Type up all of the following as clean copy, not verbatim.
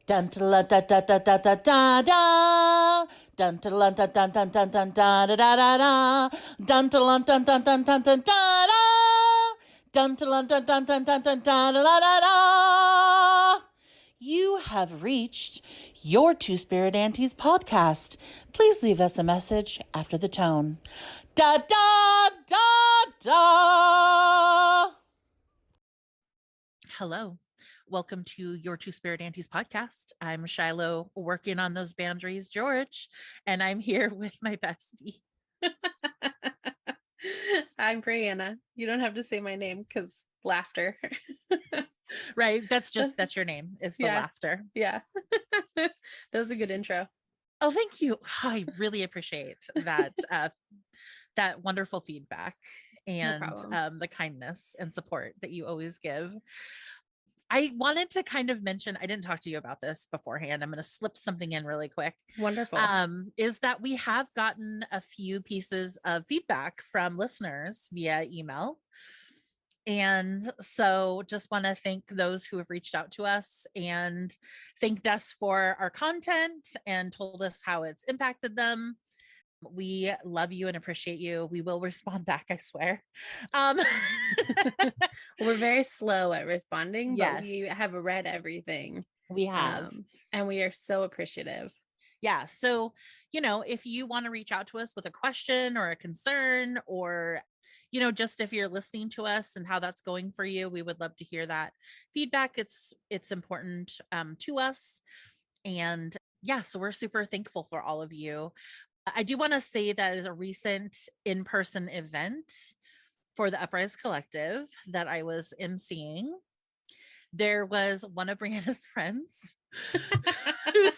Dun da da da da da da da da. Dun da dun dun dun dun dun da da da da da. Dun dun dun dun dun dun dun da da. Dun dun dun dun dun dun dun da da da da. You have reached your Two Spirit Aunties podcast. Please leave us a message after the tone. Da da da da. Hello. Welcome to your Two Spirit Aunties podcast. I'm Shiloh, working on those boundaries, George, and I'm here with my bestie. I'm Brianna. You don't have to say my name because laughter. Right. That's your name, is the Yeah. laughter. Yeah. That was a good intro. Oh, thank you. I really appreciate that, that wonderful feedback and the kindness and support that you always give. I wanted to kind of mention, I didn't talk to you about this beforehand. I'm going to slip something in really quick. Wonderful. Is that we have gotten a few pieces of feedback from listeners via email. And so just want to thank those who have reached out to us and thanked us for our content and told us how it's impacted them. We love you and appreciate you. We will respond back, I swear. We're very slow at responding, but Yes. we have read everything. We have. And we are so appreciative. Yeah. So, if you want to reach out to us with a question or a concern, or, just if you're listening to us and how that's going for you, we would love to hear that feedback. It's important to us. And yeah, so we're super thankful for all of you. I do want to say that as a recent in-person event for the Uprise Collective that I was emceeing, there was one of Brianna's friends who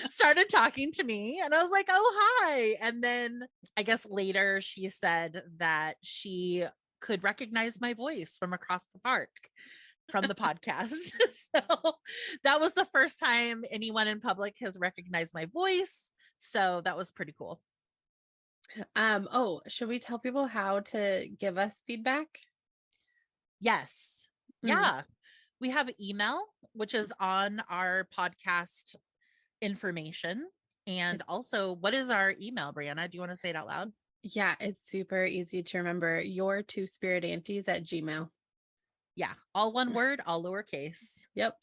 started talking to me, and I was like, oh, hi. And then I guess later she said that she could recognize my voice from across the park from the podcast. So that was the first time anyone in public has recognized my voice. So that was pretty cool. Oh, should we tell people how to give us feedback? Yes. Yeah. We have email, which is on our podcast information. And also, what is our email, Brianna? Do you want to say it out loud? Yeah, it's super easy to remember. Your Two Spirit Aunties at Gmail. Yeah, all one word, all lowercase. Yep.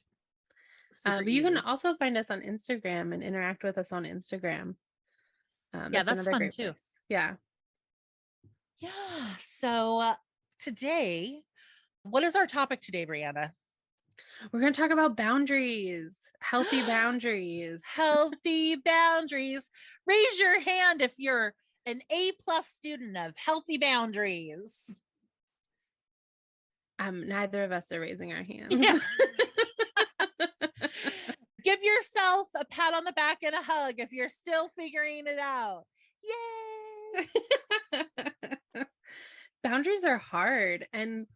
But you can also find us on Instagram and interact with us on Instagram. Yeah, that's fun too. Place. Yeah. Yeah. So today, what is our topic today, Brianna? We're going to talk about boundaries, healthy boundaries. Healthy boundaries. Raise your hand if you're an A+ student of healthy boundaries. Neither of us are raising our hands. Yeah. Give yourself a pat on the back and a hug if you're still figuring it out. Yay! Boundaries are hard and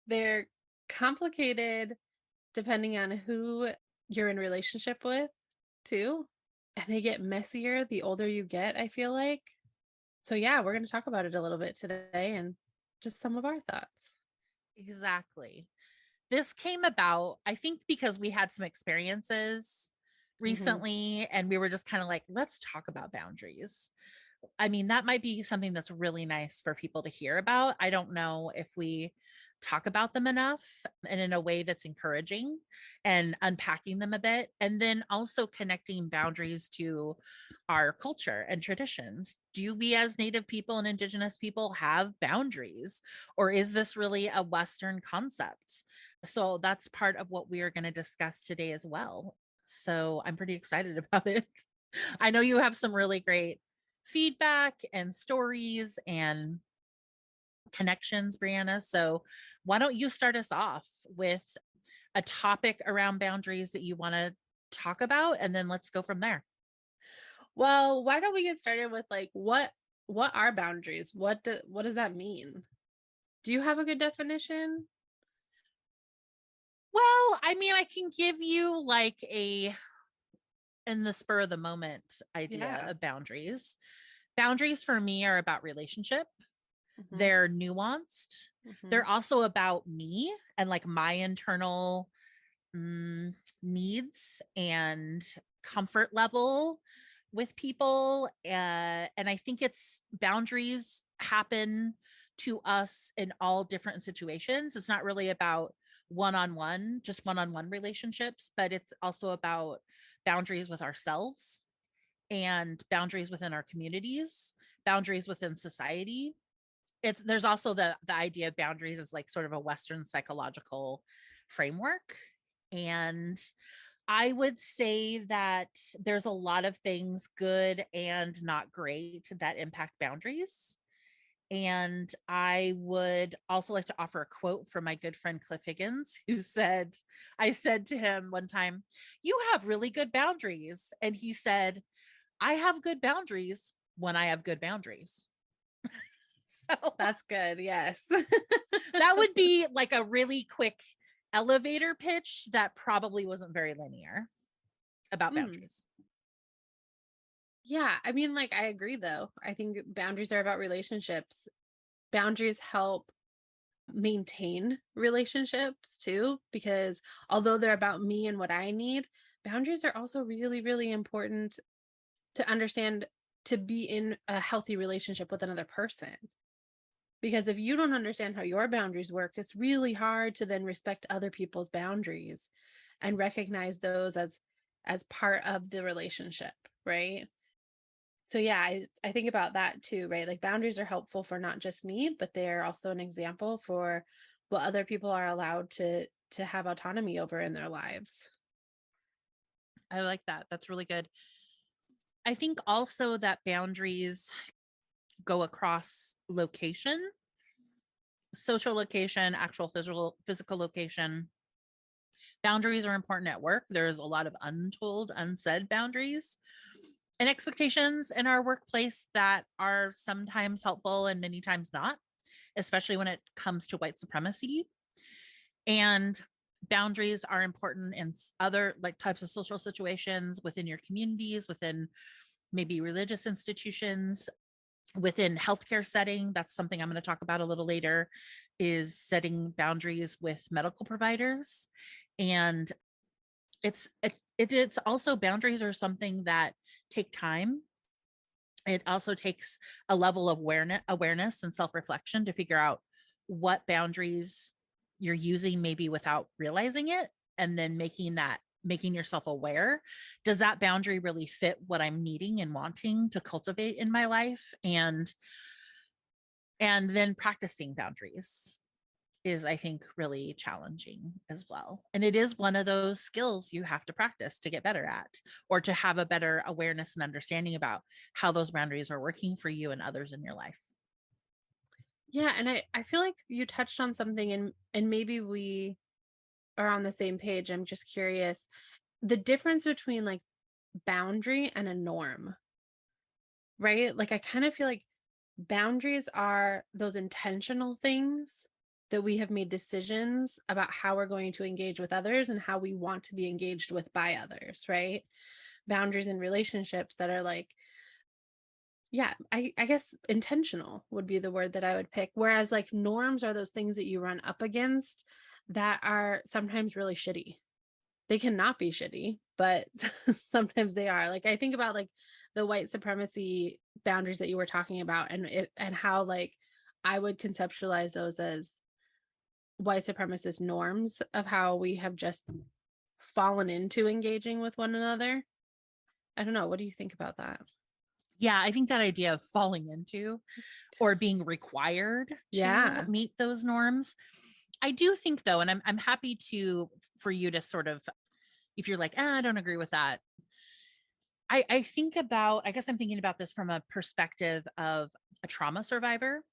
they're complicated depending on who you're in relationship with too. And they get messier the older you get, I feel like. So yeah, we're going to talk about it a little bit today and just some of our thoughts. Exactly. This came about, I think, because we had some experiences recently and we were just kind of like, let's talk about boundaries. I mean, that might be something that's really nice for people to hear about. I don't know if we talk about them enough and in a way that's encouraging and unpacking them a bit. And then also connecting boundaries to our culture and traditions. Do we as Native people and Indigenous people have boundaries? Or is this really a Western concept? So that's part of what we are going to discuss today as well. So I'm pretty excited about it. I know you have some really great feedback and stories and connections, Brianna. So why don't you start us off with a topic around boundaries that you want to talk about, and then let's go from there. Well, why don't we get started with like what are boundaries? What does that mean? Do you have a good definition? Well, I mean, I can give you like a in the spur of the moment idea of boundaries. Boundaries for me are about relationship. They're nuanced. They're also about me and like my internal mm, needs and comfort level with people. And I think it's boundaries happen to us in all different situations. It's not really about just one on one relationships, but it's also about boundaries with ourselves and boundaries within our communities, boundaries within society. There's also the idea of boundaries as like sort of a Western psychological framework. And I would say that there's a lot of things good and not great that impact boundaries. And I would also like to offer a quote from my good friend Cliff Higgins, who said, I said to him one time, "You have really good boundaries." And he said, "I have good boundaries when I have good boundaries." So That's good. Yes. that would be like a really quick elevator pitch that probably wasn't very linear about Mm. boundaries. Yeah, I mean, like, I agree though. I think boundaries are about relationships. Boundaries help maintain relationships too, because although they're about me and what I need, boundaries are also really, really important to understand to be in a healthy relationship with another person. Because if you don't understand how your boundaries work, it's really hard to then respect other people's boundaries and recognize those as part of the relationship, right? So yeah, I think about that too, right? Like boundaries are helpful for not just me, but they're also an example for what other people are allowed to have autonomy over in their lives. I like that. That's really good. I think also that boundaries go across location, social location, actual physical location. Boundaries are important at work. There's a lot of untold, unsaid boundaries and expectations in our workplace that are sometimes helpful and many times not, especially when it comes to white supremacy. And boundaries are important in other like types of social situations within your communities, within maybe religious institutions, within healthcare setting. That's something I'm going to talk about a little later, is setting boundaries with medical providers. And it's also, boundaries are something that take time. It also takes a level of awareness and self-reflection to figure out what boundaries you're using maybe without realizing it, and then making yourself aware. Does that boundary really fit what I'm needing and wanting to cultivate in my life? And then practicing boundaries is, I think, really challenging as well. And it is one of those skills you have to practice to get better at, or to have a better awareness and understanding about how those boundaries are working for you and others in your life. Yeah, and I feel like you touched on something and maybe we are on the same page. I'm just curious. The difference between like boundary and a norm, right? Like I kind of feel like boundaries are those intentional things that we have made decisions about how we're going to engage with others and how we want to be engaged with by others, right? Boundaries in relationships that are like, yeah, I guess intentional would be the word that I would pick. Whereas like norms are those things that you run up against that are sometimes really shitty. They cannot be shitty, but sometimes they are. Like I think about like the white supremacy boundaries that you were talking about and how like I would conceptualize those as white supremacist norms of how we have just fallen into engaging with one another. I don't know. What do you think about that? Yeah, I think that idea of falling into or being required to Yeah. meet those norms. I do think though, and I'm happy to for you to sort of, if you're like, I don't agree with that. I think about, I guess I'm thinking about this from a perspective of a trauma survivor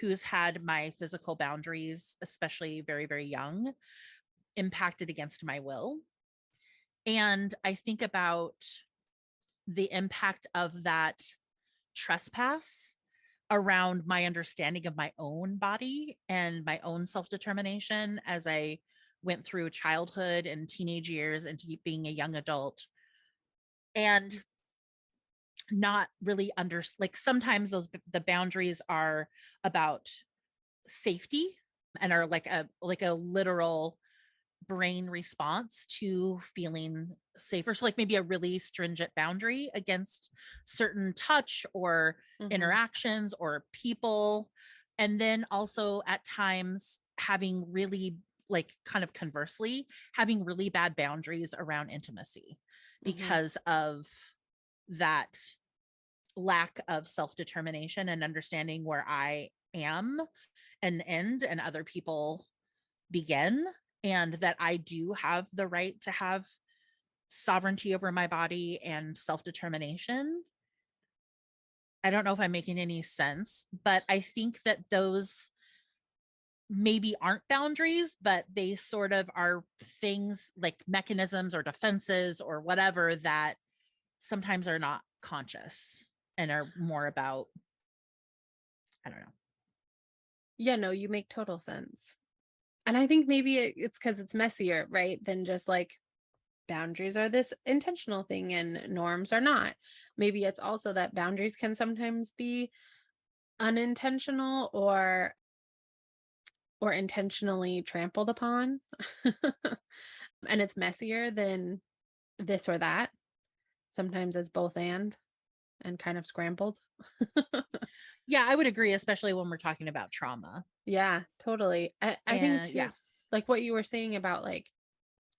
who's had my physical boundaries, especially very, very young, impacted against my will. And I think about the impact of that trespass around my understanding of my own body and my own self determination as I went through childhood and teenage years into being a young adult. And not really like sometimes the boundaries are about safety and are like a literal brain response to feeling safer. So, like maybe a really stringent boundary against certain touch or Mhm. interactions or people. And then also at times having really, like, kind of conversely, having really bad boundaries around intimacy Mhm. because of that lack of self determination and understanding where I am and end and other people begin, and that I do have the right to have sovereignty over my body and self determination. I don't know if I'm making any sense, but I think that those maybe aren't boundaries, but they sort of are things like mechanisms or defenses or whatever that sometimes are not conscious and are more about, I don't know. Yeah, no, you make total sense. And I think maybe it's because it's messier, right? Than just like boundaries are this intentional thing and norms are not. Maybe it's also that boundaries can sometimes be unintentional or intentionally trampled upon. And it's messier than this or that. Sometimes it's both and kind of scrambled. Yeah, I would agree, especially when we're talking about trauma. Yeah, totally. I think And too, yeah, like what you were saying about like,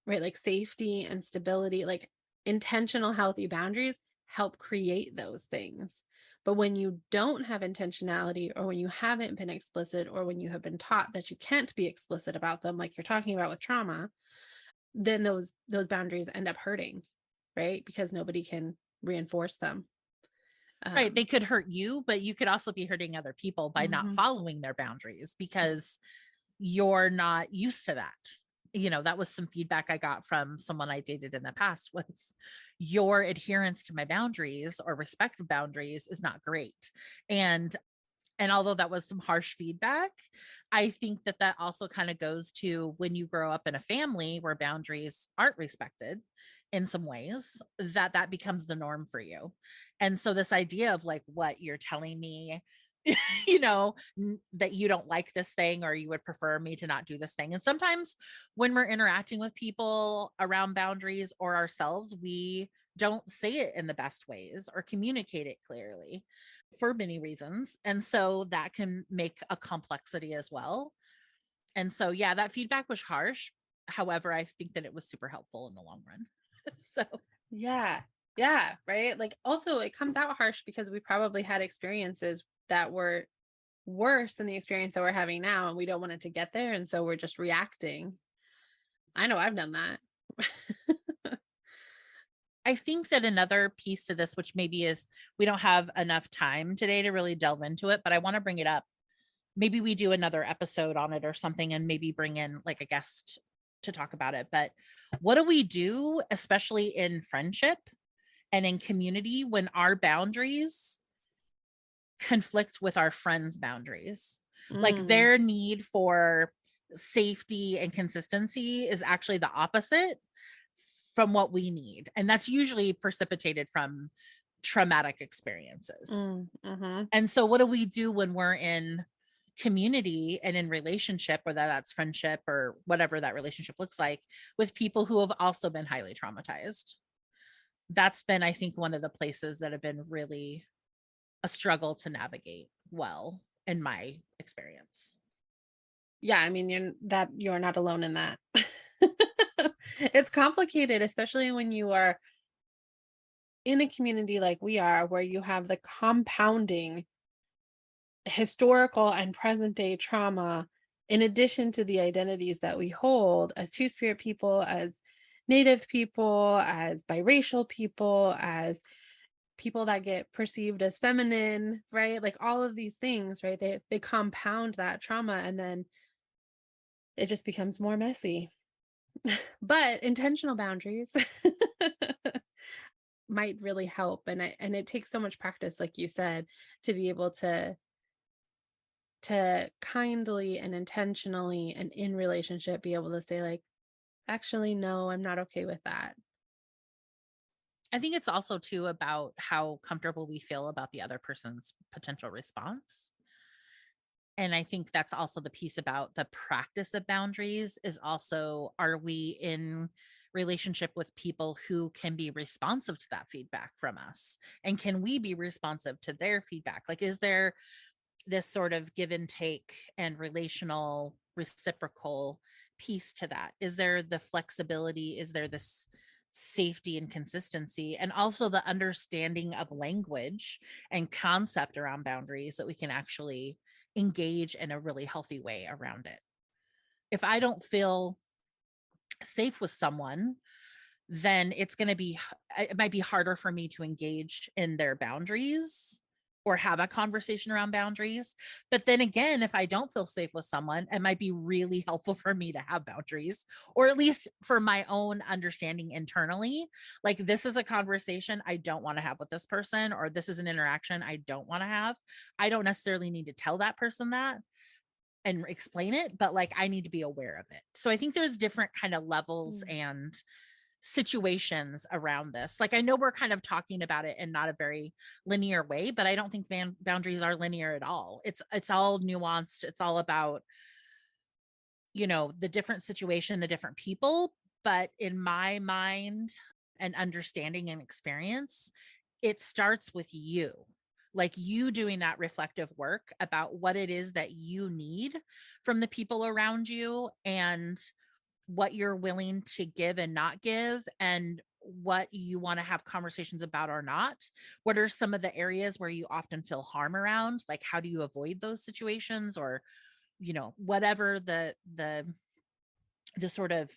right, like safety and stability, like intentional healthy boundaries help create those things. But when you don't have intentionality or when you haven't been explicit or when you have been taught that you can't be explicit about them like you're talking about with trauma, then those boundaries end up hurting, right? Because nobody can reinforce them. right. They Um could hurt you, but you could also be hurting other people by not mhm. following their boundaries because you're not used to that. You know, that was some feedback I got from someone I dated in the past was your adherence to my boundaries or respect of boundaries is not great. And and although that was some harsh feedback, I think that that also kind of goes to when you grow up in a family where boundaries aren't respected in some ways, that that becomes the norm for you. And so this idea of like what you're telling me, you know, that you don't like this thing or you would prefer me to not do this thing. And sometimes when we're interacting with people around boundaries or ourselves, we don't say it in the best ways or communicate it clearly for many reasons. And so that can make a complexity as well. And so, yeah, that feedback was harsh. However, I think that it was super helpful in the long run. So, Yeah. Yeah, right? Like also it comes out harsh because we probably had experiences that were worse than the experience that we're having now and we don't want it to get there and so we're just reacting. I know I've done that. I think that another piece to this, which maybe is we don't have enough time today to really delve into it, but I want to bring it up. Maybe we do another episode on it or something and maybe bring in like a guest to talk about it. But what do we do, especially in friendship and in community, when our boundaries conflict with our friends' boundaries? Like Mm, their need for safety and consistency is actually the opposite from what we need. And that's usually precipitated from traumatic experiences. mhm. And so, what do we do when we're in community and in relationship, whether that's friendship or whatever that relationship looks like, with people who have also been highly traumatized? That's been, I think, one of the places that have been really a struggle to navigate well, in my experience. Yeah, I mean you're not alone in that. It's complicated, especially when you are in a community like we are, where you have the compounding historical and present day trauma, in addition to the identities that we hold as Two Spirit people, as Native people, as biracial people, as people that get perceived as feminine, right? Like all of these things, right? They compound that trauma and then it just becomes more messy. But intentional boundaries might really help and it takes so much practice like you said to be able to kindly and intentionally and in relationship be able to say like actually no, I'm not okay with that. I think it's also too about how comfortable we feel about the other person's potential response. And I think that's also the piece about the practice of boundaries is also, are we in relationship with people who can be responsive to that feedback from us? And can we be responsive to their feedback? Like, is there this sort of give and take and relational reciprocal piece to that? Is there the flexibility? Is there this safety and consistency, and also the understanding of language and concept around boundaries that we can actually engage in a really healthy way around it? If I don't feel safe with someone, then it's going to be it might be harder for me to engage in their boundaries or have a conversation around boundaries. But then again, if I don't feel safe with someone, it might be really helpful for me to have boundaries, or at least for my own understanding internally. Like, this is a conversation I don't want to have with this person, or this is an interaction I don't want to have. I don't necessarily need to tell that person that and explain it, but like, I need to be aware of it. So I think there's different kind of levels Mm. and situations around this. Like, I know we're kind of talking about it in not a very linear way, but I don't think boundaries are linear at all. It's all nuanced. It's all about, the different situation, the different people. But in my mind and understanding and experience, it starts with you. Like, you doing that reflective work about what it is that you need from the people around you, and what you're willing to give and not give, and what you want to have conversations about or not. What are some of the areas where you often feel harm around? Like, how do you avoid those situations? Or, whatever the sort of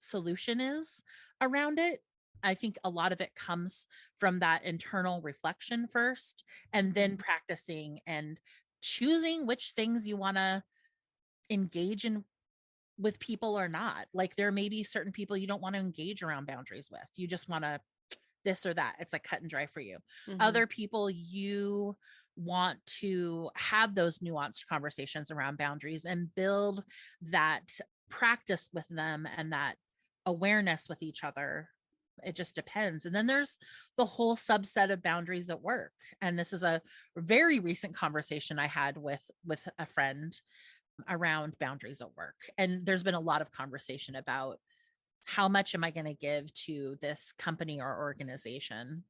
solution is around it. I think a lot of it comes from that internal reflection first, and then Mhm. practicing and choosing which things you want to engage in with people or not. Like, there may be certain people you don't want to engage around boundaries with. You just want to this or that. It's like cut and dry for you. Mhm. Other people, you want to have those nuanced conversations around boundaries and build that practice with them and that awareness with each other. It just depends. And then there's the whole subset of boundaries at work. And this is a very recent conversation I had with a friend around boundaries at work. And there's been a lot of conversation about, how much am I going to give to this company or organization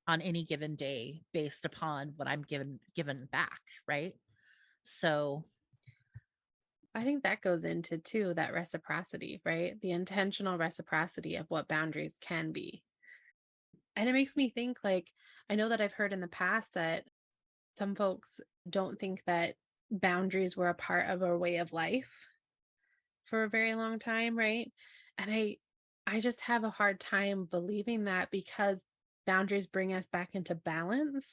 on any given day based upon what I'm given back, right? So, I think that goes into too that reciprocity, right? The intentional reciprocity of what boundaries can be. And it makes me think like I know that I've heard in the past that some folks don't think that boundaries were a part of our way of life for a very long time, right? And I just have a hard time believing that because boundaries bring us back into balance.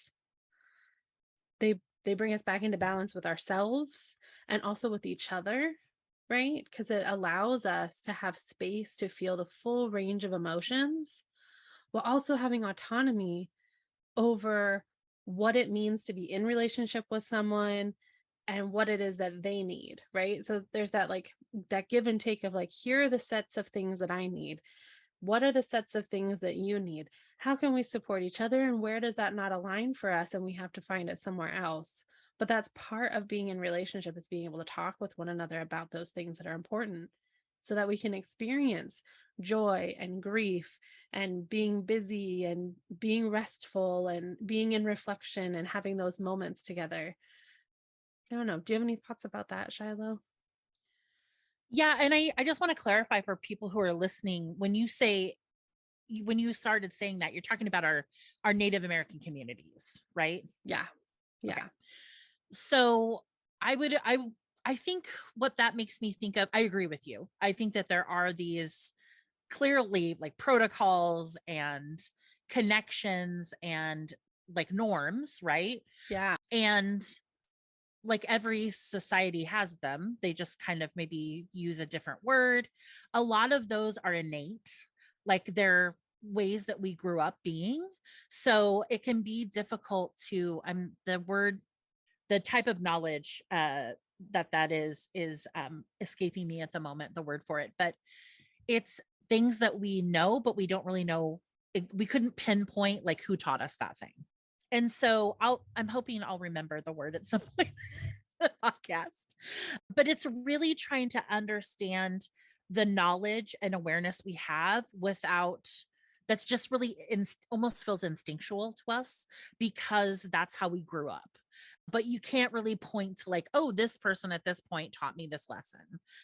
They bring us back into balance with ourselves and also with each other, right? Because it allows us to have space to feel the full range of emotions while also having autonomy over what it means to be in relationship with someone and what it is that they need, right? So there's that like that give and take of like, here are the sets of things that I need. What are the sets of things that you need? How can we support each other? And where does that not align for us? And we have to find it somewhere else. But that's part of being in relationship is being able to talk with one another about those things that are important so that we can experience joy and grief and being busy and being restful and being in reflection and having those moments together. I don't know. Do you have any thoughts about that, Shiloh? yeah. And I just want to clarify for people who are listening, when you say, when you started saying that, you're talking about our Native American communities, right? Yeah. Okay. Yeah. So I would, I think what that makes me think of, I agree with you. I think that there are these clearly like protocols and connections and like norms, right? Yeah. And like, every society has them. They just kind of maybe use a different word. A lot of those are innate, like they're ways that we grew up being. So it can be difficult to, the word, the type of knowledge that is escaping me at the moment, the word for it, but it's things that we know, but we don't really know. We couldn't pinpoint like who taught us that thing. And so I'm hoping I'll remember the word at some point. podcast. But it's really trying to understand the knowledge and awareness we have without that's just really almost feels instinctual to us because that's how we grew up. But you can't really point to like, oh, this person at this point taught me this lesson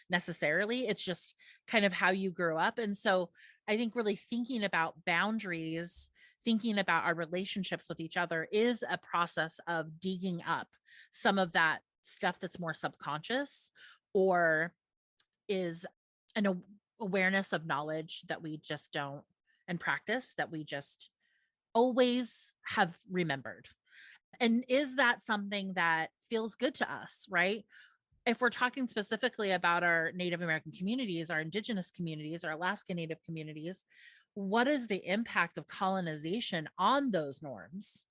necessarily. It's just kind of how you grew up. And so I think really thinking about boundaries, thinking about our relationships with each other is a process of digging up some of that stuff that's more subconscious or is an awareness of knowledge that we just don't and practice that we just always have remembered. And is that something that feels good to us, right? If we're talking specifically about our Native American communities, our indigenous communities, our Alaska Native communities, what is the impact of colonization on those norms?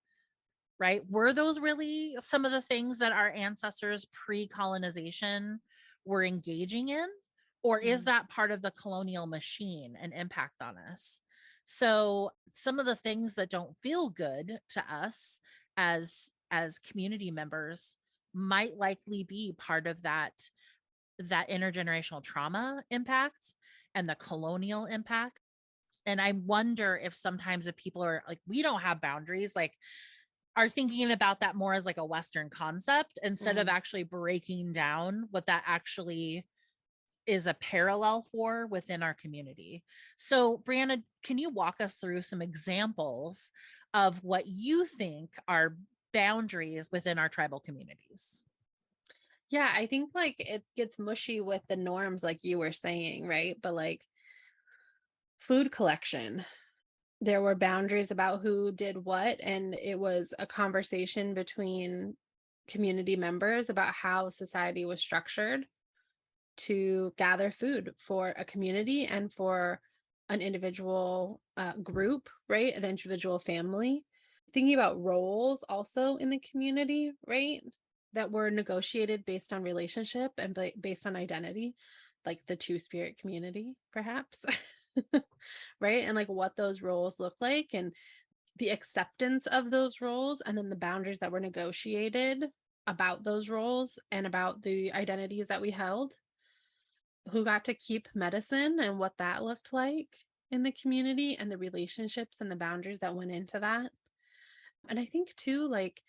Right? Were those really some of the things that our ancestors pre-colonization were engaging in? Or is Mm. that part of the colonial machine and impact on us? So some of the things that don't feel good to us as community members might likely be part of that intergenerational trauma impact and the colonial impact. And I wonder if sometimes if people are like, we don't have boundaries, like are thinking about that more as like a Western concept instead of Mm. actually breaking down what that actually is a parallel for within our community. So, Brianna, can you walk us through some examples of what you think are boundaries within our tribal communities? Yeah, I think like it gets mushy with the norms, like you were saying, right? But like food collection, there were boundaries about who did what, and it was a conversation between community members about how society was structured to gather food for a community and for an individual group, right? An individual family. Thinking about roles also in the community, right? That were negotiated based on relationship and based on identity, like the two spirit community, perhaps. Right? And like what those roles look like and the acceptance of those roles, and then the boundaries that were negotiated about those roles and about the identities that we held, who got to keep medicine and what that looked like in the community, and the relationships and the boundaries that went into that. And I think too, like,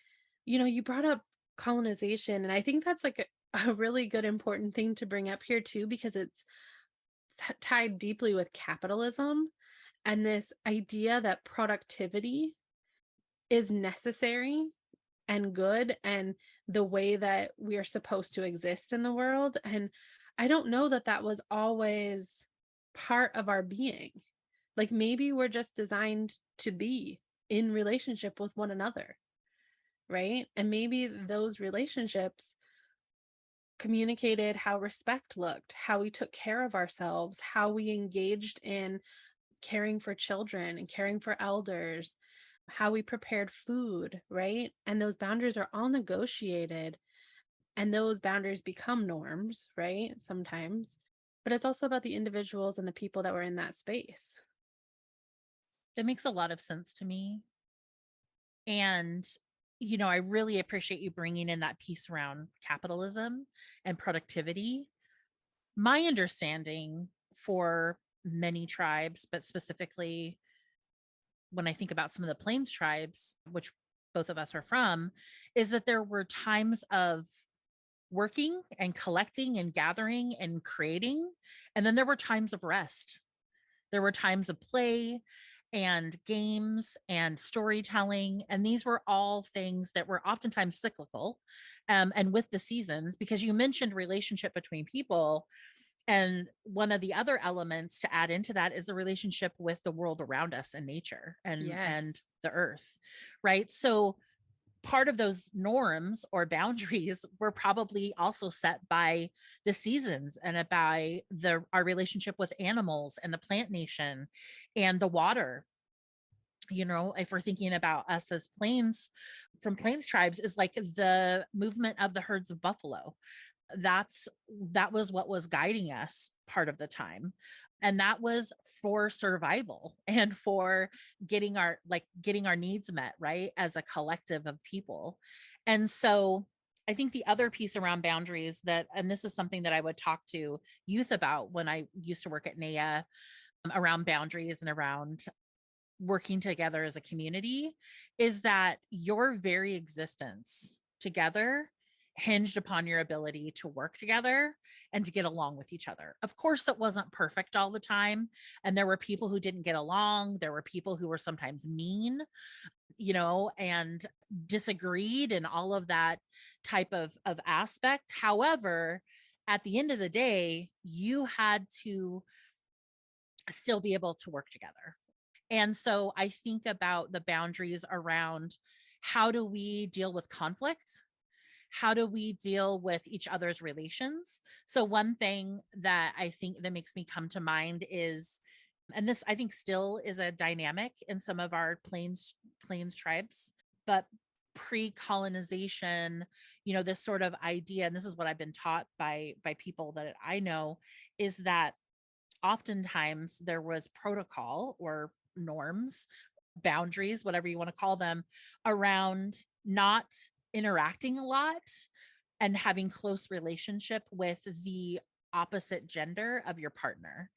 you brought up colonization, and I think that's like a really good important thing to bring up here too, because it's tied deeply with capitalism and this idea that productivity is necessary and good and the way that we are supposed to exist in the world. And I don't know that that was always part of our being. Like maybe we're just designed to be in relationship with one another, right? And maybe those relationships communicated how respect looked, how we took care of ourselves, how we engaged in caring for children and caring for elders, how we prepared food, right? And those boundaries are all negotiated, and those boundaries become norms, right? Sometimes. But it's also about the individuals and the people that were in that space. That makes a lot of sense to me. And, I really appreciate you bringing in that piece around capitalism and productivity. My understanding for many tribes, but specifically when I think about some of the Plains tribes, which both of us are from, is that there were times of working and collecting and gathering and creating. And then there were times of rest. There were times of play and games and storytelling. And these were all things that were oftentimes cyclical and with the seasons, because you mentioned relationship between people. And one of the other elements to add into that is the relationship with the world around us and nature and Yes. the earth, right? So part of those norms or boundaries were probably also set by the seasons and by our relationship with animals and the plant nation and the water. If we're thinking about us as plains from plains tribes, is like the movement of the herds of buffalo. That was what was guiding us part of the time, and that was for survival and for getting our needs met, right, as a collective of people. And so I think the other piece around boundaries that, and this is something that I would talk to youth about when I used to work at NAIA, around boundaries and around working together as a community, is that your very existence together hinged upon your ability to work together and to get along with each other. Of course, it wasn't perfect all the time. And there were people who didn't get along. There were people who were sometimes mean, and disagreed and all of that type of aspect. However, at the end of the day, you had to still be able to work together. And so I think about the boundaries around how do we deal with conflict? How do we deal with each other's relations? So one thing that I think that makes me come to mind is, and this I think still is a dynamic in some of our plains tribes, but pre-colonization, this sort of idea, and this is what I've been taught by people that I know, is that oftentimes there was protocol or norms, boundaries, whatever you want to call them, around not interacting a lot and having close relationship with the opposite gender of your partner.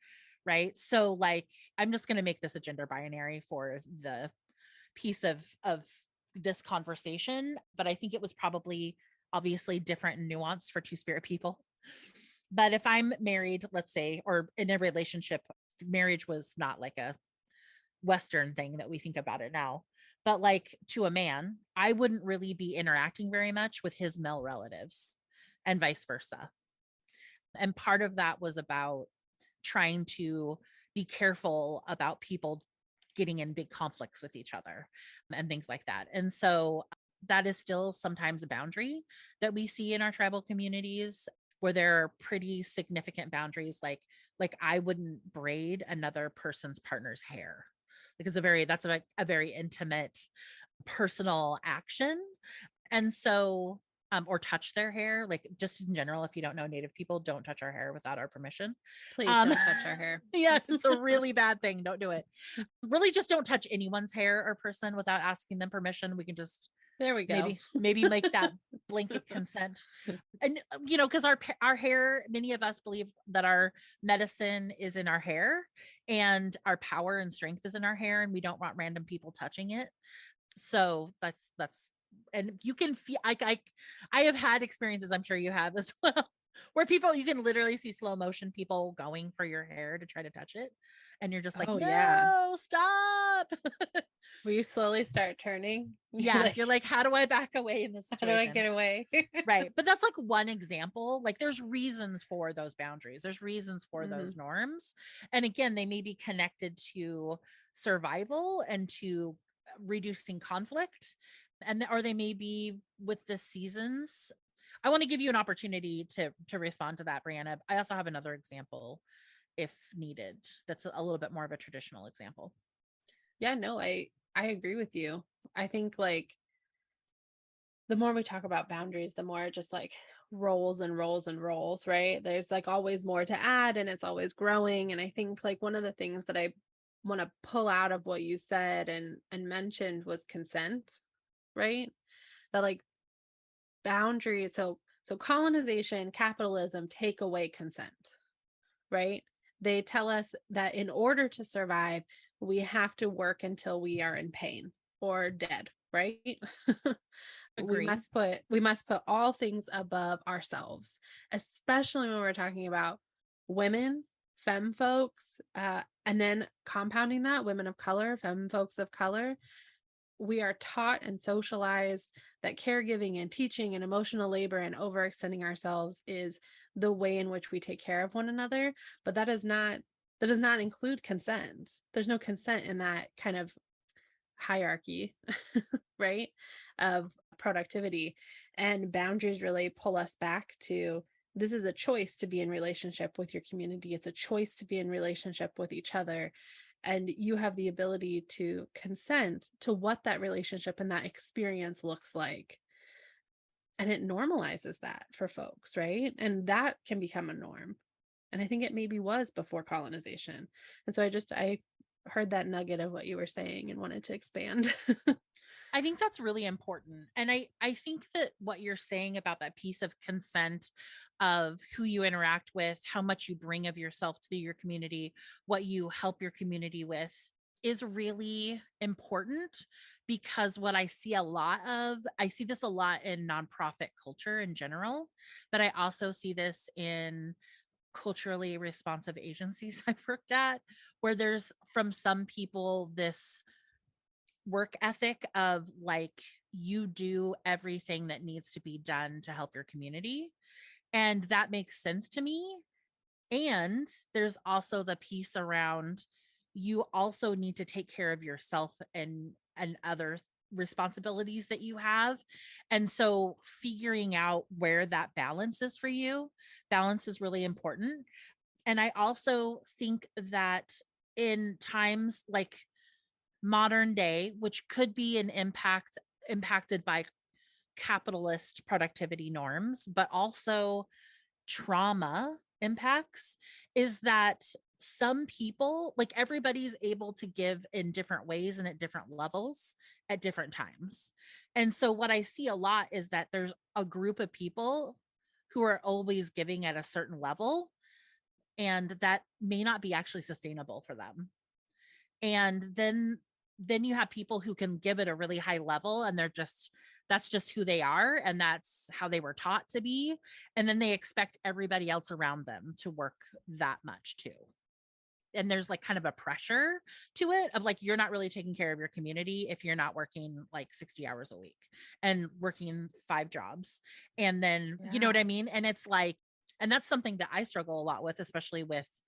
Right. So like, I'm just going to make this a gender binary for the piece of this conversation, but I think it was probably obviously different and nuanced for two spirit people. But if I'm married, let's say, or in a relationship, marriage was not like a Western thing that we think about it now. But like to a man, I wouldn't really be interacting very much with his male relatives and vice versa. And part of that was about trying to be careful about people getting in big conflicts with each other and things like that. And so that is still sometimes a boundary that we see in our tribal communities, where there are pretty significant boundaries, like I wouldn't braid another person's partner's hair. Like that's a very intimate personal action. And so or touch their hair, like just in general, if you don't know, Native people don't touch our hair without our permission. Please um don't touch our hair. yeah, it's a really bad thing, don't do it. Really, just don't touch anyone's hair or person without asking them permission. We can just There we go. maybe make that blanket consent. And because our hair, many of us believe that our medicine is in our hair and our power and strength is in our hair, and we don't want random people touching it. So that's and you can feel, I have had experiences, I'm sure you have as well, where people, you can literally see slow motion people going for your hair to try to touch it, and you're just like, Oh yeah. no, stop. Will you slowly start turning? Yeah, you're like, how do I back away in this how do I situation? get away? Right. But that's like one example. Like there's reasons for those boundaries, there's reasons for those norms. And again, they may be connected to survival and to reducing conflict, or they may be with the seasons. I want to give you an opportunity to respond to that, Brianna. I also have another example if needed, that's a little bit more of a traditional example. Yeah, no, I agree with you. I think like the more we talk about boundaries, the more it just like rolls and rolls and rolls, right? There's like always more to add and it's always growing. And I think like one of the things that I want to pull out of what you said and mentioned was consent, right? That like boundaries, so colonization, capitalism take away consent, right? They tell us that in order to survive, we have to work until we are in pain or dead, right? we Agree. must put we must put all things above ourselves, especially when we're talking about women, femme folks, and then compounding that, women of color, femme folks of color. We are taught and socialized that caregiving and teaching and emotional labor and overextending ourselves is the way in which we take care of one another, but that does not include consent. There's no consent in that kind of hierarchy, right? Of productivity. And boundaries really pull us back to, this is a choice to be in relationship with your community. It's a choice to be in relationship with each other. And you have the ability to consent to what that relationship and that experience looks like. And it normalizes that for folks, right? And that can become a norm. And I think it maybe was before colonization. And so I heard that nugget of what you were saying and wanted to expand. I think that's really important. And I think that what you're saying about that piece of consent, of who you interact with, how much you bring of yourself to your community, what you help your community with, is really important, because what I see a lot of, I see this a lot in nonprofit culture in general, but I also see this in culturally responsive agencies I've worked at, where there's from some people this work ethic of like, you do everything that needs to be done to help your community. And that makes sense to me. And there's also the piece around, you also need to take care of yourself and other responsibilities that you have. And so figuring out where that balance is for you, balance is really important. And I also think that in times like modern day, which could be an impacted by capitalist productivity norms, but also trauma impacts, is that some people, like everybody's able to give in different ways and at different levels at different times. And so what I see a lot is that there's a group of people who are always giving at a certain level, and that may not be actually sustainable for them. And then you have people who can give it a really high level, and they're just, that's just who they are and that's how they were taught to be, and then they expect everybody else around them to work that much too. And there's like kind of a pressure to it of like, you're not really taking care of your community if you're not working like 60 hours a week and working 5 jobs. And then, you know Yeah. what I mean? And it's like, and that's something that I struggle a lot with, especially with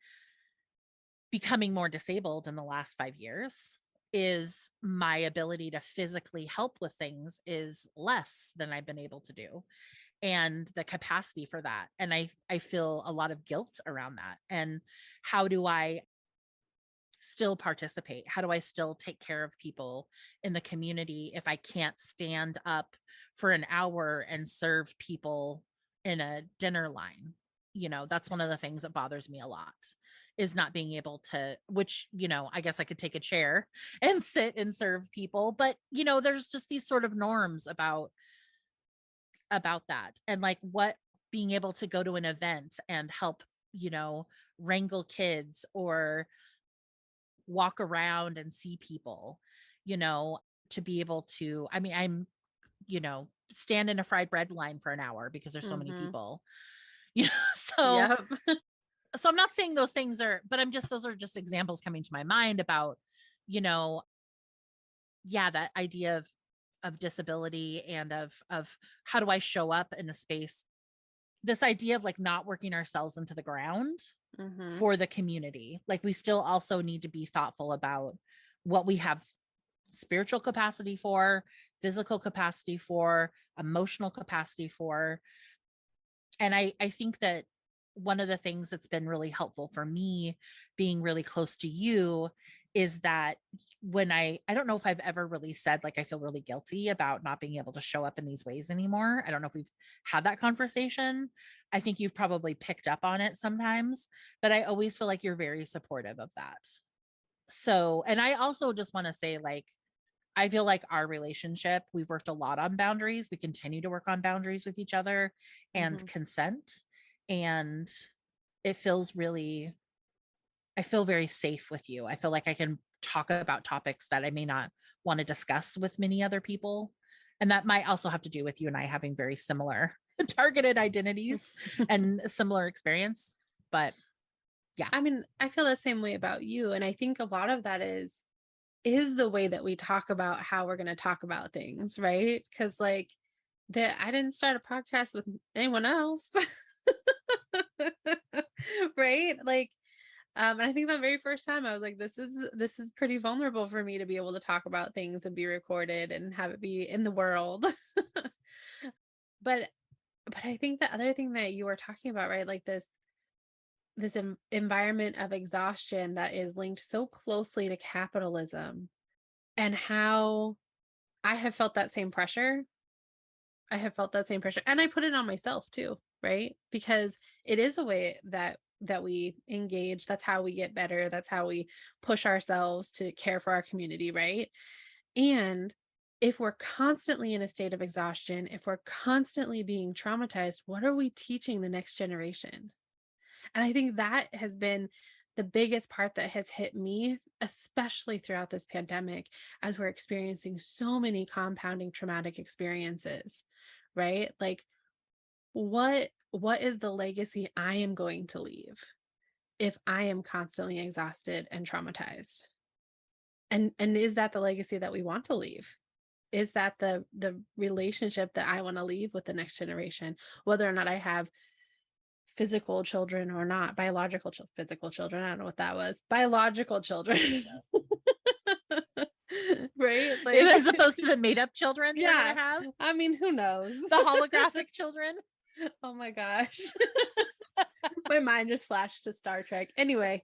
becoming more disabled in the last 5 years, is my ability to physically help with things is less than I've been able to do, and the capacity for that. And I feel a lot of guilt around that. And how do I still participate? How do I still take care of people in the community if I can't stand up for an hour and serve people in a dinner line? You know, that's one of the things that bothers me a lot, is not being able to, which, you know, I guess I could take a chair and sit and serve people, but you know, there's just these sort of norms about that. And like, what, being able to go to an event and help, you know, wrangle kids or walk around and see people, you know, to be able to, I mean, I'm, you know, stand in a fried bread line for an hour because there's so many Mhm. people. You know, so Yep. so I'm not saying those things are, but I'm just, those are just examples coming to my mind about, you know, yeah, that idea of disability and of how do I show up in a space, this idea of like not working ourselves into the ground Mhm. for the community. Like, we still also need to be thoughtful about what we have spiritual capacity for, physical capacity for, emotional capacity for. And I think that one of the things that's been really helpful for me being really close to you is that when I don't know if I've ever really said like I feel really guilty about not being able to show up in these ways anymore. I don't know if we've had that conversation. I think you've probably picked up on it sometimes, but I always feel like you're very supportive of that. So, and I also just want to say, like, I feel like our relationship, we've worked a lot on boundaries. We continue to work on boundaries with each other and Mhm. consent. And it feels really, I feel very safe with you. I feel like I can talk about topics that I may not want to discuss with many other people. And that might also have to do with you and I having very similar targeted identities and similar experience. But yeah. I mean, I feel the same way about you, and I think a lot of that is the way that we talk about how we're going to talk about things, right? Cuz like that I didn't start a podcast with anyone else. Right? Like and I think the very first time I was like, this is pretty vulnerable for me to be able to talk about things and be recorded and have it be in the world. but but I think the other thing that you were talking about, right? Like this environment of exhaustion that is linked so closely to capitalism, and how I have felt that same pressure. I have felt that same pressure, and I put it on myself too, right? Because it is a way that we engage. That's how we get better. That's how we push ourselves to care for our community, right? And if we're constantly in a state of exhaustion, if we're constantly being traumatized, what are we teaching the next generation? And I think that has been the biggest part that has hit me, especially throughout this pandemic, as we're experiencing so many compounding traumatic experiences, right? Like, what is the legacy I am going to leave if I am constantly exhausted and traumatized? And is that the legacy that we want to leave? Is that the relationship that I want to leave with the next generation, whether or not I have physical children or not, physical children, I don't know what that was. Biological children. Right? Like, As opposed to the made up children you're yeah. going to have, I mean, who knows? the holographic children. Oh my gosh. My mind just flashed to Star Trek. Anyway.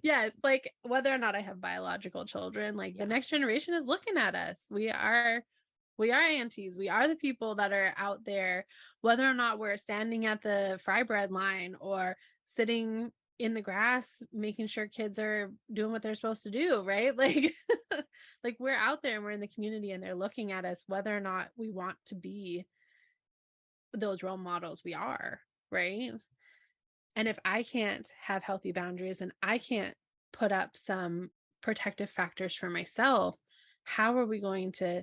Yeah, like whether or not I have biological children, like the next generation is looking at us. We are aunties. We are the people that are out there, whether or not we're standing at the fry bread line or sitting in the grass, making sure kids are doing what they're supposed to do, right? Like, like we're out there and we're in the community and they're looking at us, whether or not we want to be those role models we are, right? And if I can't have healthy boundaries and I can't put up some protective factors for myself, how are we going to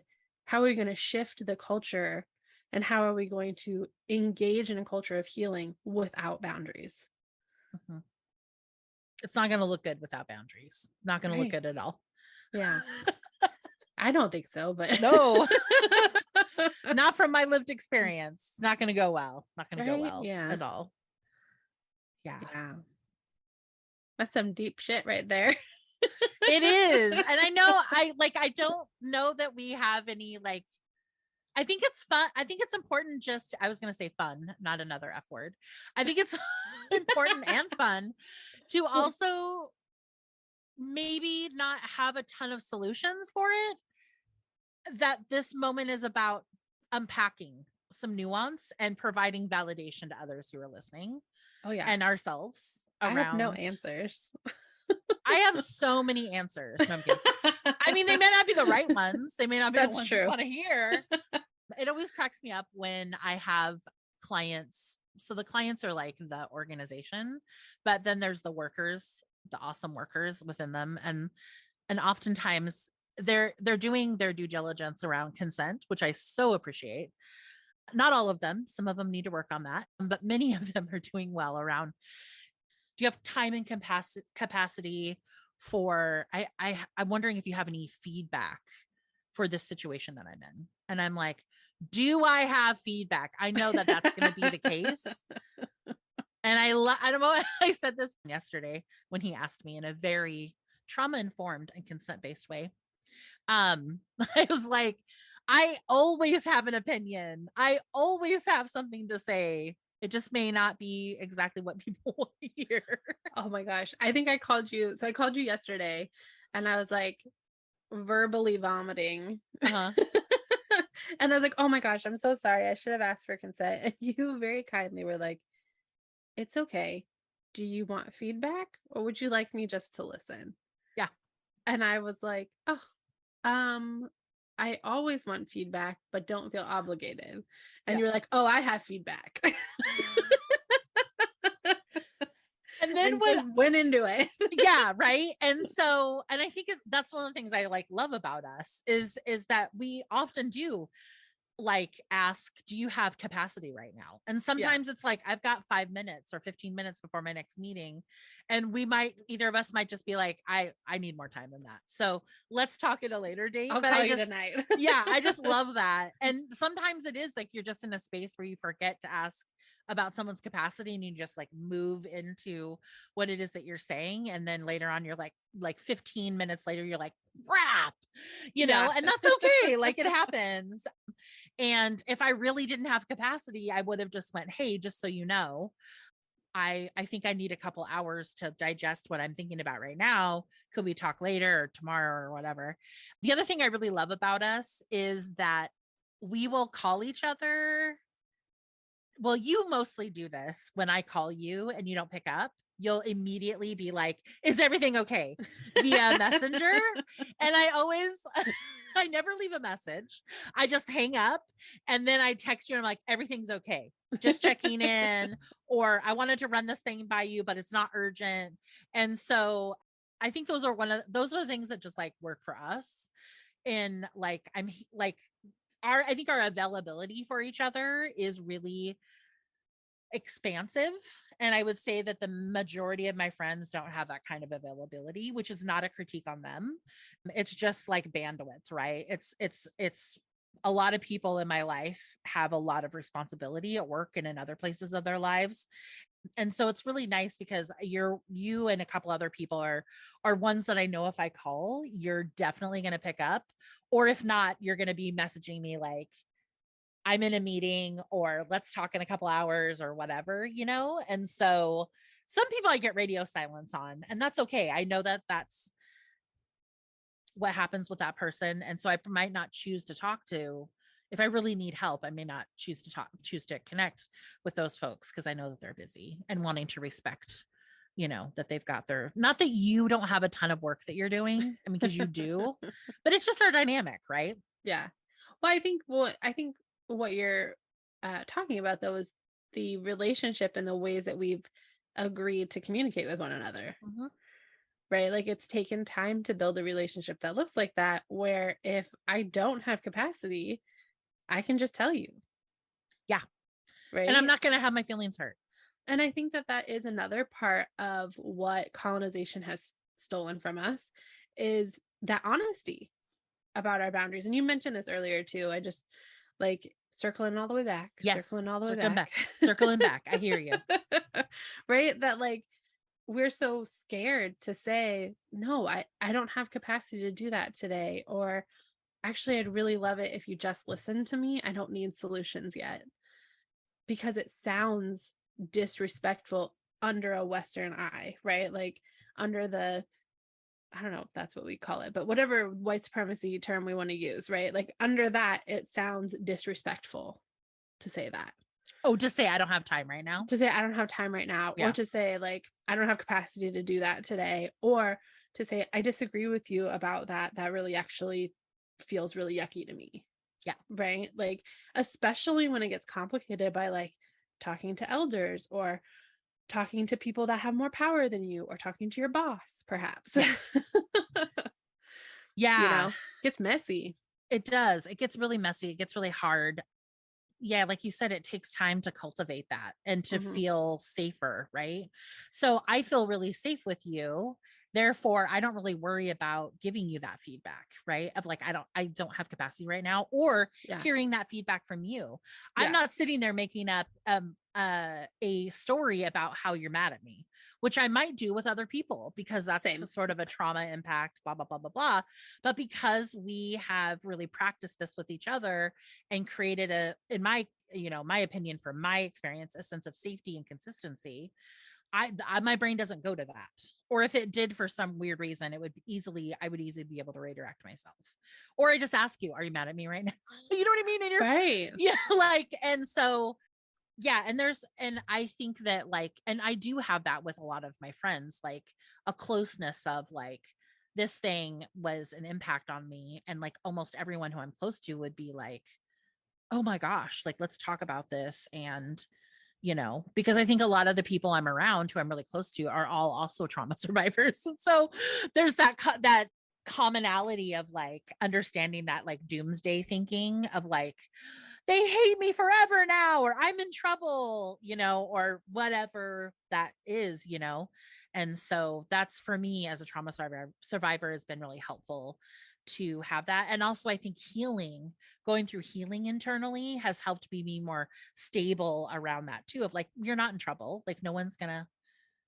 shift the culture, and how are we going to engage in a culture of healing without boundaries? Mhm. It's not going to look good without boundaries. Not going to look Right. good at all. Yeah. I don't think so, but No, not from my lived experience. It's not going to go well. Not going to go right? well Yeah. at all. Yeah. Yeah. That's some deep shit right there. It is. And I know I don't know that we have any like, I think it's fun. I think it's important I was going to say fun, not another F word. I think it's important and fun to also maybe not have a ton of solutions for it. That this moment is about unpacking some nuance and providing validation to others who are listening Oh yeah. and ourselves I have no around. answers. I have so many answers. No, I'm kidding. I mean, they may not be the right ones. They may not be the That's ones you true. want to hear. It always cracks me up when I have clients. So the clients are like the organization, but then there's the workers, the awesome workers within them. And oftentimes they're doing their due diligence around consent, which I so appreciate. Not all of them, some of them need to work on that, but many of them are doing well around, do you have time and capacity for I'm wondering if you have any feedback for this situation that I'm in. And I'm like, do I have feedback? I know that that's going to be the case. And I don't know. I said this yesterday when he asked me in a very trauma informed and consent based way. I was like, I always have an opinion. I always have something to say. It just may not be exactly what people want to hear. Oh my gosh. I think I called you. So I called you yesterday and I was like verbally vomiting. Uh-huh. And I was like, oh my gosh, I'm so sorry. I should have asked for consent. And you very kindly were like, it's okay. Do you want feedback or would you like me just to listen? Yeah. And I was like, oh, um, I always want feedback, but don't feel obligated. And Yeah. you were like, oh, I have feedback. And then and when just went into it. yeah, right. And so, and I think that's one of the things I like love about us is that we often do like ask, do you have capacity right now? And sometimes it's like, I've got 5 minutes or 15 minutes before my next meeting. And either of us might just be like, I need more time than that. So let's talk at a later date. I'll But call I you just, tonight. yeah, I just love that. And sometimes it is like, you're just in a space where you forget to ask about someone's capacity and you just like move into what it is that you're saying. And then later on, you're like 15 minutes later, you're like, crap, and that's okay. Like it happens. And if I really didn't have capacity, I would have just went, hey, just so you know, I think I need a couple hours to digest what I'm thinking about right now. Could we talk later or tomorrow or whatever? The other thing I really love about us is that we will call each other. Well, you mostly do this when I call you and you don't pick up. you'll immediately be like, is everything okay, via messenger. And I always I never leave a message. I just hang up and then I text you and I'm like, everything's okay, just checking in, or I wanted to run this thing by you but it's not urgent. And so I think those are the things that just like work for us. And like I'm like our I think our availability for each other is really expansive. And I would say that the majority of my friends don't have that kind of availability, which is not a critique on them. It's just like bandwidth, right? It's a lot of people in my life have a lot of responsibility at work and in other places of their lives. And so it's really nice because you and a couple other people are ones that I know if I call, you're definitely going to pick up. Or if not, you're going to be messaging me like, I'm in a meeting, or let's talk in a couple hours or whatever, you know? And so some people I get radio silence on, and that's okay. I know that that's what happens with that person. And so I might not choose to talk to, if I really need help, I may not choose to connect with those folks because I know that they're busy and wanting to respect, you know, that they've got their, not that you don't have a ton of work that you're doing. I mean, because you do, but it's just our dynamic, right? Yeah. Well, I think what you're talking about though is the relationship and the ways that we've agreed to communicate with one another, Mm-hmm. right? Like it's taken time to build a relationship that looks like that, where if I don't have capacity, I can just tell you, Yeah. And I'm right? not going to have my feelings hurt. And I think that that is another part of what colonization has stolen from us is that honesty about our boundaries. And you mentioned this earlier too. I just like circling all the way back, circling Yes, all the way circling back. back, circling back. I hear you. Right? That like we're so scared to say, no, I don't have capacity to do that today. Or actually, I'd really love it if you just listen to me. I don't need solutions yet. Because it sounds disrespectful under a Western eye, right? Like under the I don't know if that's what we call it, but whatever white supremacy term we want to use, right? Like under that, it sounds disrespectful to say that. Oh, just say I don't have time right now. To say I don't have time right now, or Yeah. to say like I don't have capacity to do that today, or to say I disagree with you about that. That really actually feels really yucky to me. Yeah. Right? Like especially when it gets complicated by like talking to elders or talking to people that have more power than you or talking to your boss perhaps. Yeah. You Yeah. know, gets messy. It does. It gets really messy. It gets really hard. Yeah, like you said, it takes time to cultivate that and to Hmm. feel safer, right? So I feel really safe with you. Therefore, I don't really worry about giving you that feedback, right? Of like, I don't have capacity right now, or Yeah. hearing that feedback from you. I'm Yeah. not sitting there making up a story about how you're mad at me, which I might do with other people because that's Same. sort of a trauma impact, blah, blah, blah, blah, blah. But because we have really practiced this with each other and created in my, you know, my opinion, from my experience, a sense of safety and consistency, my brain doesn't go to that. Or if it did for some weird reason, I would easily be able to redirect myself. Or I just ask you, are you mad at me right now? You know what I mean? And you're, Right. yeah, like, and so, yeah. And I think that like, and I do have that with a lot of my friends, like a closeness of like, this thing was an impact on me. And like almost everyone who I'm close to would be like, oh my gosh, like let's talk about this. And, you know, because I think a lot of the people I'm around who I'm really close to are all also trauma survivors. And so there's that commonality of like understanding that like doomsday thinking of like, they hate me forever now, or I'm in trouble, you know, or whatever that is, you know. And so that's, for me as a trauma survivor has been really helpful to have that. And also I think going through healing internally has helped me be more stable around that too, of like, you're not in trouble, like no one's gonna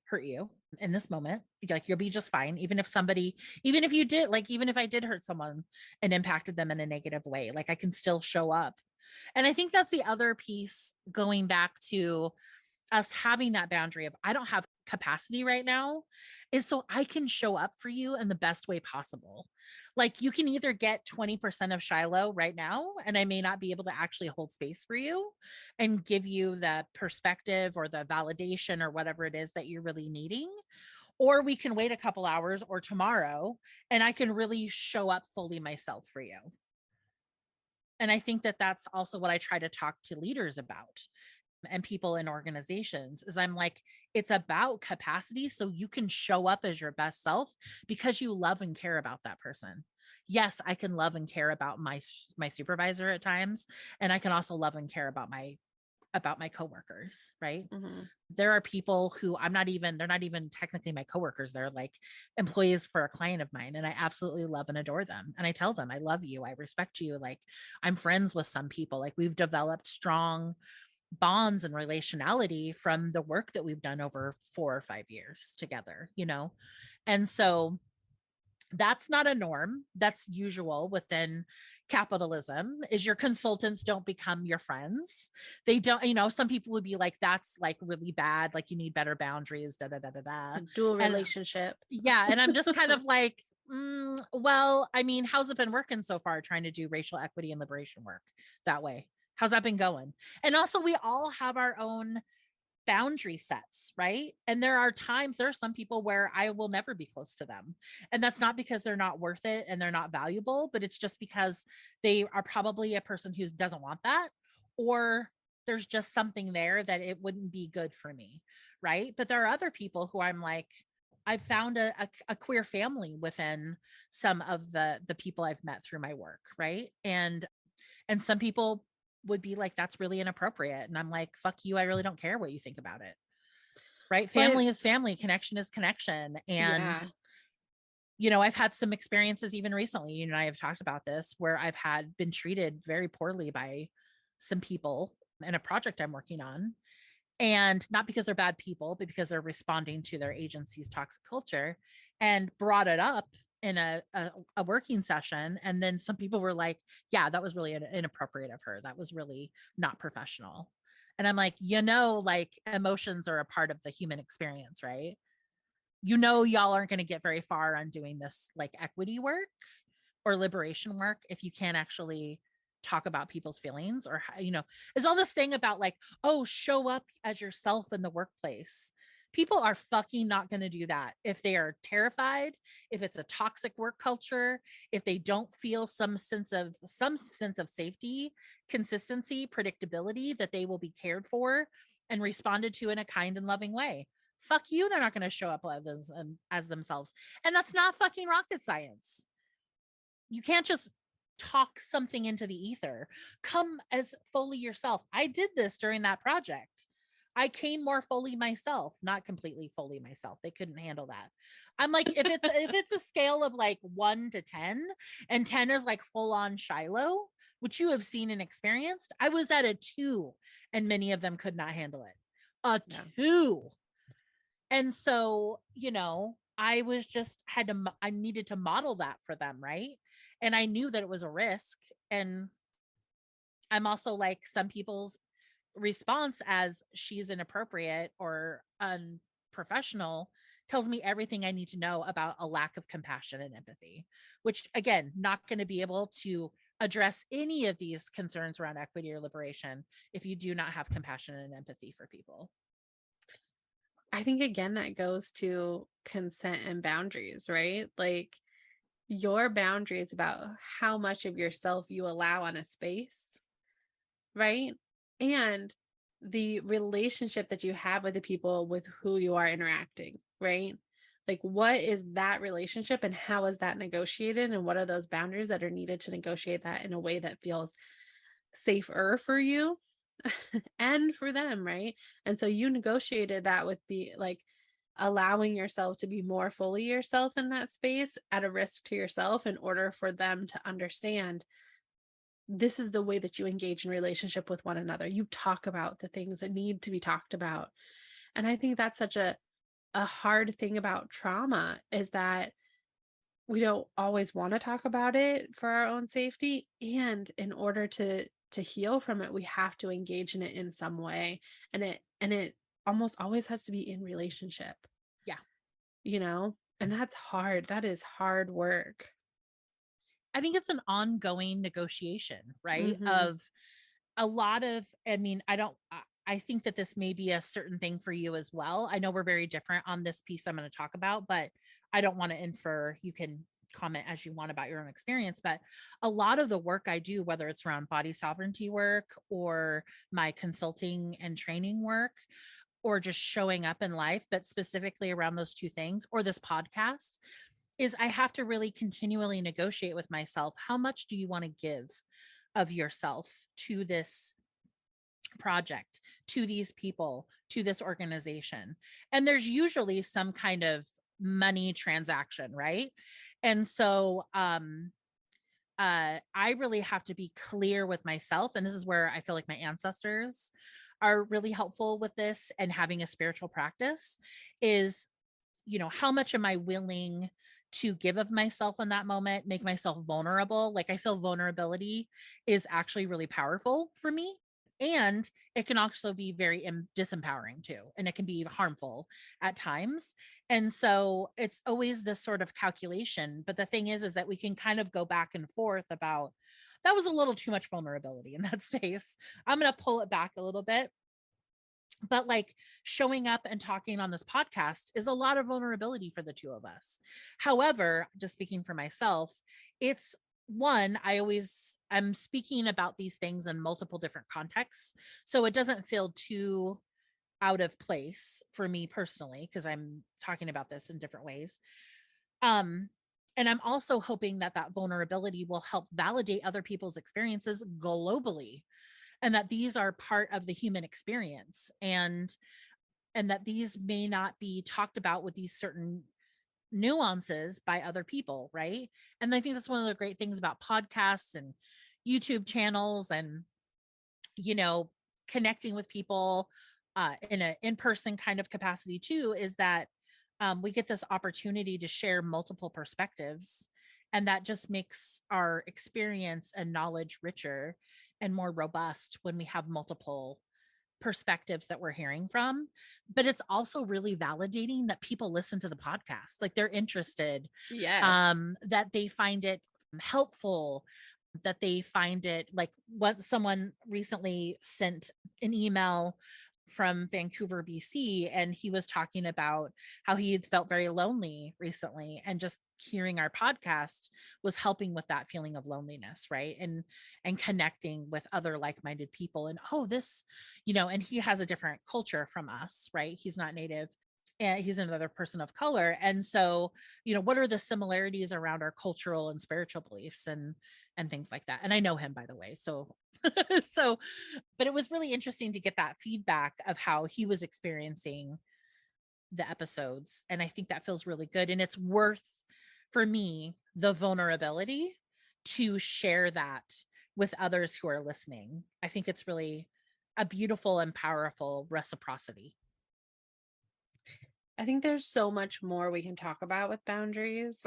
hurt you in this moment, like you'll be just fine. Even if you did, like, even if I did hurt someone and impacted them in a negative way, like I can still show up. And I think that's the other piece, going back to us having that boundary of I don't have capacity right now is so I can show up for you in the best way possible. Like you can either get 20% of Shiloh right now, and I may not be able to actually hold space for you and give you the perspective or the validation or whatever it is that you're really needing. Or we can wait a couple hours or tomorrow and I can really show up fully myself for you. And I think that that's also what I try to talk to leaders about and people in organizations is I'm like, it's about capacity so you can show up as your best self because you love and care about that person. Yes, I can love and care about my supervisor at times, and I can also love and care about my coworkers, right? Mhm. There are people who they're not even technically my coworkers. They're like employees for a client of mine. And I absolutely love and adore them. And I tell them, I love you. I respect you. Like I'm friends with some people. Like we've developed strong bonds and relationality from the work that we've done over 4 or 5 years together, you know? And so that's not a norm. That's usual within capitalism is your consultants don't become your friends. They don't, some people would be like, that's like really bad. Like you need better boundaries, da, da, da, da, It's da. a dual And relationship. yeah. And I'm just kind of like, well, I mean, how's it been working so far trying to do racial equity and liberation work that way? How's that been going? And also we all have our own boundary sets, right? And there are some people where I will never be close to them. And that's not because they're not worth it and they're not valuable, but it's just because they are probably a person who doesn't want that, or there's just something there that it wouldn't be good for me, right? But there are other people who I'm like, I've found a queer family within some of the people I've met through my work, right? And some people would be like, that's really inappropriate. And I'm like, fuck you. I really don't care what you think about it. Right. But Family is family. Connection is connection. And, yeah. I've had some experiences even recently, you and I have talked about this, where I've had been treated very poorly by some people in a project I'm working on. And not because they're bad people, but because they're responding to their agency's toxic culture, and brought it up in a working session. And then some people were like, yeah, that was really inappropriate of her. That was really not professional. And I'm like, like emotions are a part of the human experience, right? Y'all aren't going to get very far on doing this like equity work or liberation work if you can't actually talk about people's feelings, or there's all this thing about like, oh, show up as yourself in the workplace. People are fucking not going to do that if they are terrified, if it's a toxic work culture, if they don't feel some sense of safety, consistency, predictability, that they will be cared for and responded to in a kind and loving way. Fuck you, they're not going to show up as themselves. And that's not fucking rocket science. You can't just talk something into the ether. Come as fully yourself. I did this during that project. I came more fully myself, not completely fully myself. They couldn't handle that. I'm like, if it's a scale of like 1 to 10, and 10 is like full on Shiloh, which you have seen and experienced, I was at a 2, and many of them could not handle it. A Yeah. 2. And so, I needed to model that for them, right? And I knew that it was a risk. And I'm also like, some people's response as she's inappropriate or unprofessional tells me everything I need to know about a lack of compassion and empathy, which again, not going to be able to address any of these concerns around equity or liberation if you do not have compassion and empathy for people. I think again that goes to consent and boundaries, right? Like your boundaries about how much of yourself you allow on a space, right? And the relationship that you have with the people with who you are interacting, right? Like, what is that relationship and how is that negotiated? And what are those boundaries that are needed to negotiate that in a way that feels safer for you and for them, right? And so you negotiated that with be like allowing yourself to be more fully yourself in that space at a risk to yourself in order for them to understand this is the way that you engage in relationship with one another. You talk about the things that need to be talked about. And I think that's such a hard thing about trauma is that we don't always want to talk about it for our own safety, and in order to heal from it we have to engage in it in some way, and it almost always has to be in relationship, Yeah. you know? And that's hard. That is hard work. I think it's an ongoing negotiation, right? Mhm. Of a lot of, I mean, I think that this may be a certain thing for you as well. I know we're very different on this piece I'm going to talk about, but I don't want to infer. You can comment as you want about your own experience, but a lot of the work I do, whether it's around body sovereignty work or my consulting and training work, or just showing up in life, but specifically around those two things, or this podcast, is I have to really continually negotiate with myself. How much do you want to give of yourself to this project, to these people, to this organization? And there's usually some kind of money transaction, right? And so I really have to be clear with myself. And this is where I feel like my ancestors are really helpful with this, and having a spiritual practice is, how much am I willing to give of myself in that moment, make myself vulnerable? Like, I feel vulnerability is actually really powerful for me. And it can also be very disempowering too. And it can be harmful at times. And so it's always this sort of calculation. But the thing is that we can kind of go back and forth about, that was a little too much vulnerability in that space. I'm going to pull it back a little bit, but like, showing up and talking on this podcast is a lot of vulnerability for the two of us. However, just speaking for myself, it's one, I'm speaking about these things in multiple different contexts. So it doesn't feel too out of place for me personally, because I'm talking about this in different ways. Um, and I'm also hoping that that vulnerability will help validate other people's experiences globally, and that these are part of the human experience, and that these may not be talked about with these certain nuances by other people, right? And I think that's one of the great things about podcasts and YouTube channels, and you know connecting with people in a in-person kind of capacity too, is that we get this opportunity to share multiple perspectives, and that just makes our experience and knowledge richer and more robust when we have multiple perspectives that we're hearing from. But it's also really validating that people listen to the podcast, like they're interested, Yes. that they find it helpful, that they find it, like, what someone recently sent an email from Vancouver, BC, and he was talking about how he had felt very lonely recently, and just hearing our podcast was helping with that feeling of loneliness, right? And connecting with other like-minded people. And this, and he has a different culture from us, right? He's not native, and he's another person of color. And so, what are the similarities around our cultural and spiritual beliefs, and things like that. And I know him, by the way. So so but it was really interesting to get that feedback of how he was experiencing the episodes. And I think that feels really good. And it's worth, for me, the vulnerability to share that with others who are listening. I think it's really a beautiful and powerful reciprocity. I think there's so much more we can talk about with boundaries.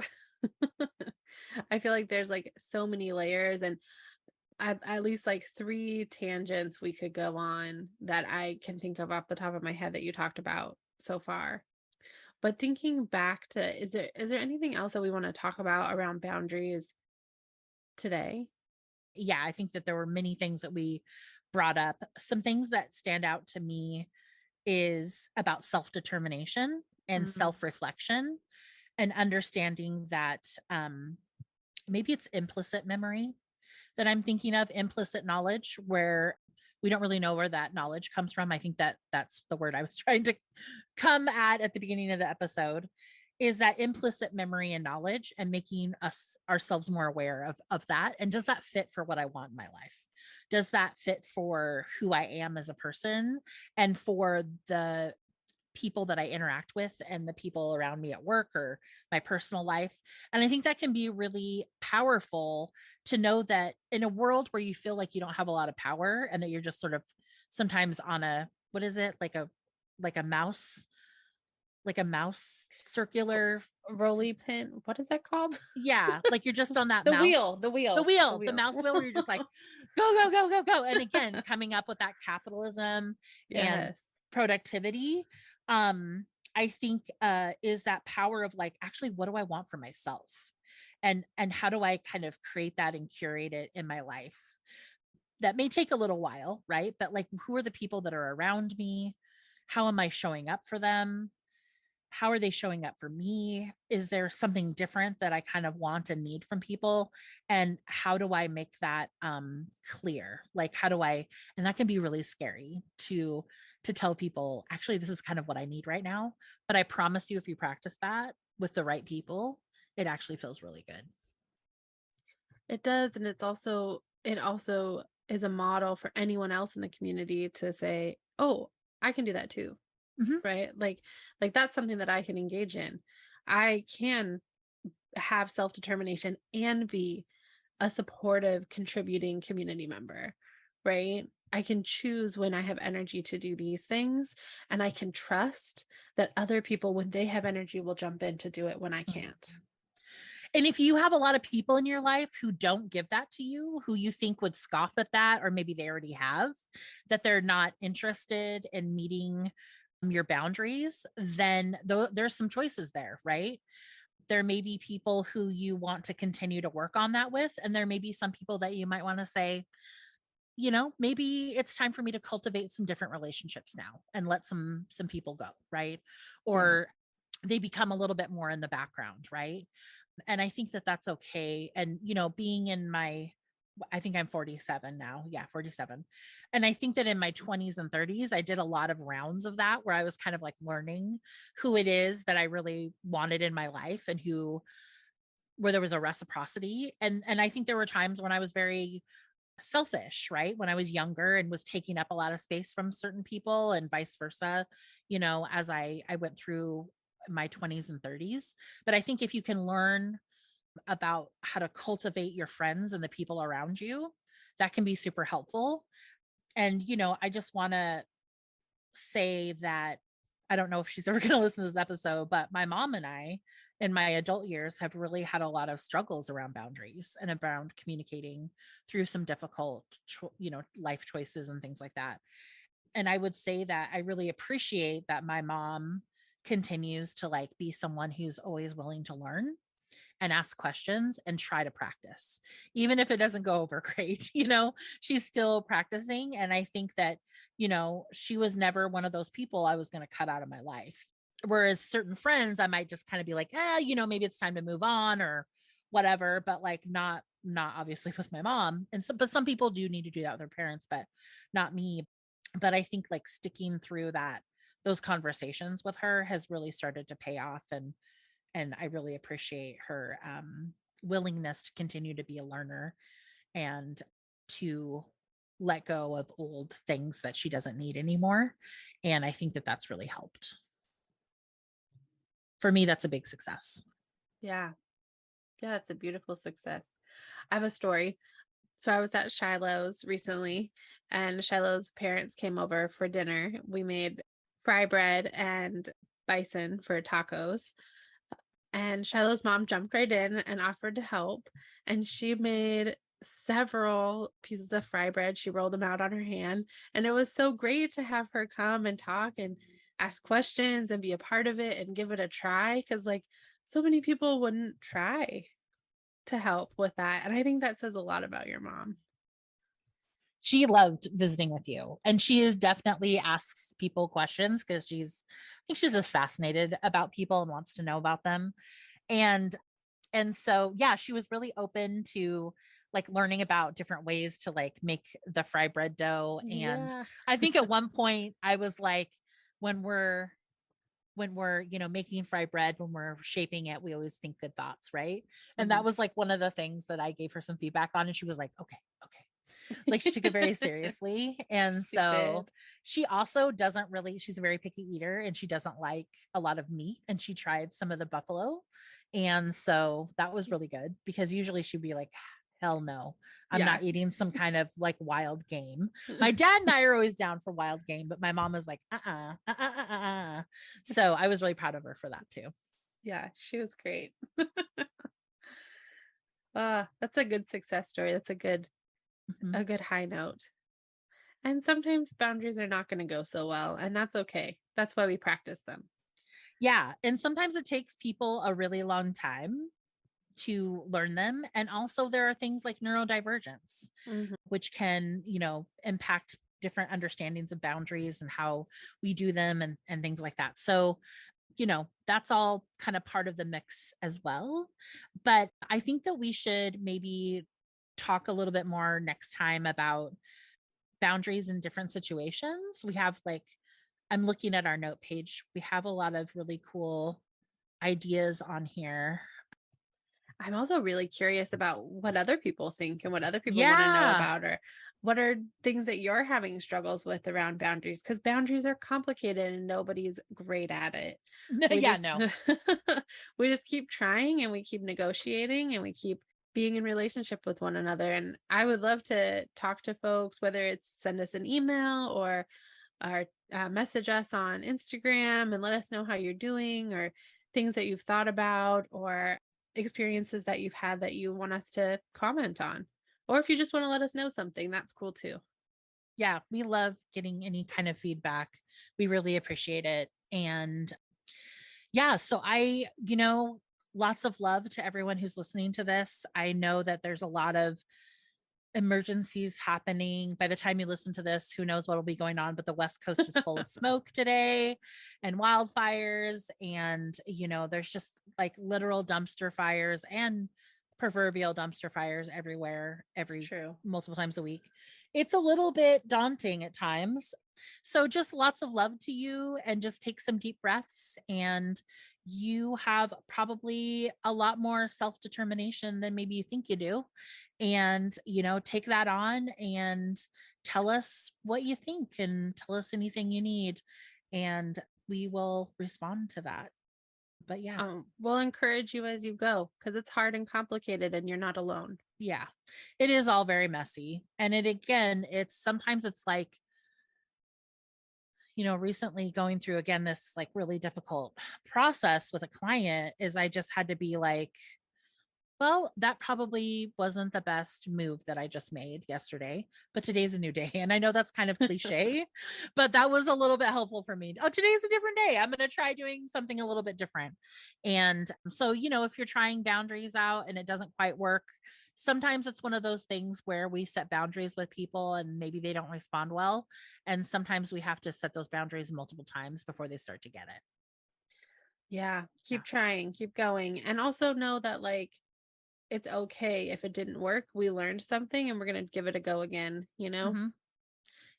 I feel like there's like so many layers and at least like three tangents we could go on that I can think of off the top of my head that you talked about so far. But thinking back to, is there anything else that we want to talk about around boundaries today? Yeah, I think that there were many things that we brought up. Some things that stand out to me is about self-determination and Mm, self-reflection, and understanding that maybe it's implicit memory that I'm thinking of, implicit knowledge, where we don't really know where that knowledge comes from. I think that that's the word I was trying to come at the beginning of the episode, is that implicit memory and knowledge, and making us ourselves more aware of that. And does that fit for what I want in my life? Does that fit for who I am as a person, and for the people that I interact with, and the people around me at work or my personal life? And I think that can be really powerful, to know that in a world where you feel like you don't have a lot of power, and that you're just sort of sometimes on a, what is it, like a mouse, circular, Roly pin, what is that called? yeah, like you're just on that The wheel, mouse, the the wheel, the wheel, the wheel. mouse wheel, where you're just like, go, go, go, go, go. And again, coming up with that capitalism and Yes. productivity, I think is that power of like, actually, what do I want for myself? And how do I kind of create that and curate it in my life? That may take a little while, right? But like, who are the people that are around me? How am I showing up for them? How are they showing up for me? Is there something different that I kind of want and need from people? And how do I make that clear? Like, how do I, and that can be really scary to tell people, actually, this is kind of what I need right now. But I promise you, if you practice that with the right people, it actually feels really good. It does, and it also is a model for anyone else in the community to say, "Oh, I can do that too." Mhm. Right? Like that's something that I can engage in. I can have self-determination and be a supportive, contributing community member, right? I can choose when I have energy to do these things, and I can trust that other people, when they have energy, will jump in to do it when I can't. And if you have a lot of people in your life who don't give that to you, who you think would scoff at that, or maybe they already have, that they're not interested in meeting your boundaries, then there's some choices there, right? There may be people who you want to continue to work on that with, and there may be some people that you might want to say, maybe it's time for me to cultivate some different relationships now and let some people go, right? Yeah. Or they become a little bit more in the background, right? And I think that that's okay. And, being in I think I'm 47 now. Yeah, 47. And I think that in my 20s and 30s, I did a lot of rounds of that where I was kind of like learning who it is that I really wanted in my life and where there was a reciprocity. And I think there were times when I was very selfish, right? When I was younger and was taking up a lot of space from certain people and vice versa, as I went through my 20s and 30s. But I think if you can learn about how to cultivate your friends and the people around you, that can be super helpful. And, I just want to say that I don't know if she's ever going to listen to this episode, but my mom and I, in my adult years, have really had a lot of struggles around boundaries and around communicating through some difficult, life choices and things like that. And I would say that I really appreciate that my mom continues to like be someone who's always willing to learn and ask questions and try to practice. Even if it doesn't go over great, she's still practicing. And I think that, she was never one of those people I was going to cut out of my life. Whereas certain friends, I might just kind of be like, maybe it's time to move on or whatever, but like not obviously with my mom. And so, but some people do need to do that with their parents, but not me. But I think like sticking through those conversations with her has really started to pay off. And I really appreciate her willingness to continue to be a learner and to let go of old things that she doesn't need anymore. And I think that that's really helped. For me, that's a big success. Yeah. Yeah, it's a beautiful success. I have a story. So I was at Shiloh's recently, and Shiloh's parents came over for dinner. We made fry bread and bison for tacos. And Shiloh's mom jumped right in and offered to help. And she made several pieces of fry bread. She rolled them out on her hand. And it was so great to have her come and talk and ask questions and be a part of it and give it a try. Cause like so many people wouldn't try to help with that. And I think that says a lot about your mom. She loved visiting with you, and she is definitely asks people questions because I think she's just fascinated about people and wants to know about them. And so yeah, she was really open to like learning about different ways to like make the fry bread dough. And Yeah. I think at one point I was like, when we're making fry bread, when we're shaping it, we always think good thoughts, right? And Mhm. that was like one of the things that I gave her some feedback on, and she was like, okay, okay. Like she took it very seriously. And She so did. she also doesn't really, she's a very picky eater and she doesn't like a lot of meat. And she tried some of the buffalo. And so that was really good because usually she'd be like, hell no, I'm Yeah. not eating some kind of like wild game. My dad and I are always down for wild game, but my mom was like, So I was really proud of her for that too. Yeah, she was great. That's a good success story. That's Mhm. a good high note. And sometimes boundaries are not going to go so well, and that's okay. That's why we practice them. Yeah. And sometimes it takes people a really long time to learn them. And also, there are things like neurodivergence, Mhm. which can, impact different understandings of boundaries and how we do them and things like that. So, that's all kind of part of the mix as well. But I think that we should maybe talk a little bit more next time about boundaries in different situations. We have like, I'm looking at our note page. We have a lot of really cool ideas on here. I'm also really curious about what other people think and what other people want to know Yeah. about, or what are things that you're having struggles with around boundaries, because boundaries are complicated and nobody's great at it. We Yeah, just no. we just keep trying, and we keep negotiating, and we keep being in relationship with one another. And I would love to talk to folks, whether it's send us an email or message us on Instagram and let us know how you're doing, or things that you've thought about, or experiences that you've had that you want us to comment on. Or if you just want to let us know something, that's cool too. Yeah, we love getting any kind of feedback. We really appreciate it. And yeah, so lots of love to everyone who's listening to this. I know that there's a lot of emergencies happening. By the time you listen to this, who knows what will be going on, but the West Coast is full of smoke today and wildfires. And, there's just like literal dumpster fires and proverbial dumpster fires everywhere, It's every true. multiple times a week. It's a little bit daunting at times. So just lots of love to you, and just take some deep breaths, and you have probably a lot more self determination than maybe you think you do. And, take that on and tell us what you think and tell us anything you need. And we will respond to that. But yeah, We'll encourage you as you go, because it's hard and complicated and you're not alone. yeah, it is all very messy. And it's sometimes it's like, recently going through again this like really difficult process with a client is I just had to be like, well, that probably wasn't the best move that I just made yesterday, but today's a new day. And I know that's kind of cliche, but that was a little bit helpful for me. Oh, today's a different day. I'm going to try doing something a little bit different. And so, if you're trying boundaries out and it doesn't quite work, sometimes it's one of those things where we set boundaries with people and maybe they don't respond well. And sometimes we have to set those boundaries multiple times before they start to get it. Yeah, Yeah. keep trying, keep going. And also know that, like, it's okay if it didn't work. We learned something and we're going to give it a go again, you know? Mm-hmm.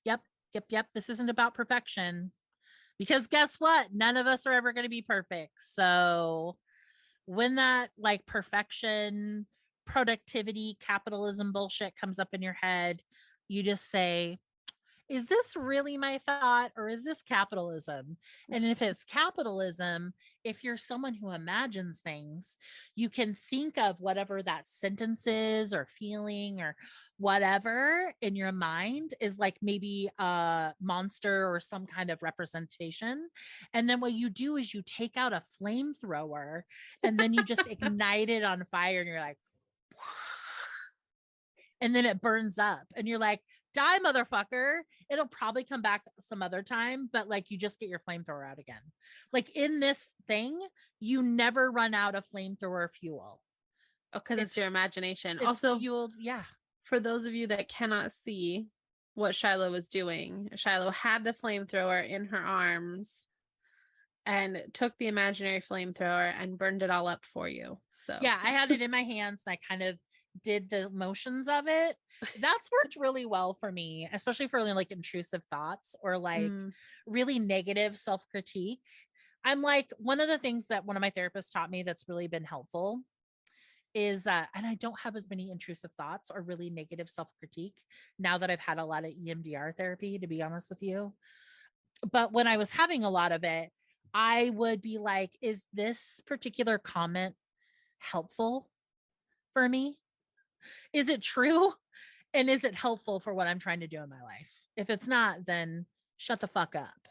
Yep. Yep. Yep. This isn't about perfection. Because guess what? None of us are ever going to be perfect. So when that like perfection, productivity, capitalism bullshit comes up in your head, you just say, is this really my thought or is this capitalism? And if it's capitalism, if you're someone who imagines things, you can think of whatever that sentence is or feeling or whatever in your mind is like maybe a monster or some kind of representation. And then what you do is you take out a flamethrower and then you just ignite it on fire and you're like, and then it burns up and you're like, die motherfucker. It'll probably come back some other time, but like you just get your flamethrower out again. Like in this thing, you never run out of flamethrower fuel. Because it's it's your imagination. it's Also, fueled. Yeah. for those of you that cannot see what Shiloh was doing, Shiloh had the flamethrower in her arms and took the imaginary flamethrower and burned it all up for you. So, Yeah, I had it in my hands and I kind of did the motions of it. That's worked really well for me, especially for like intrusive thoughts or like mm, really negative self-critique. I'm like, one of the things that one of my therapists taught me that's really been helpful is and I don't have as many intrusive thoughts or really negative self-critique now that I've had a lot of EMDR therapy, to be honest with you. But when I was having a lot of it, I would be like, is this particular comment helpful for me? Is it true? And is it helpful for what I'm trying to do in my life? If it's not, then shut the fuck up.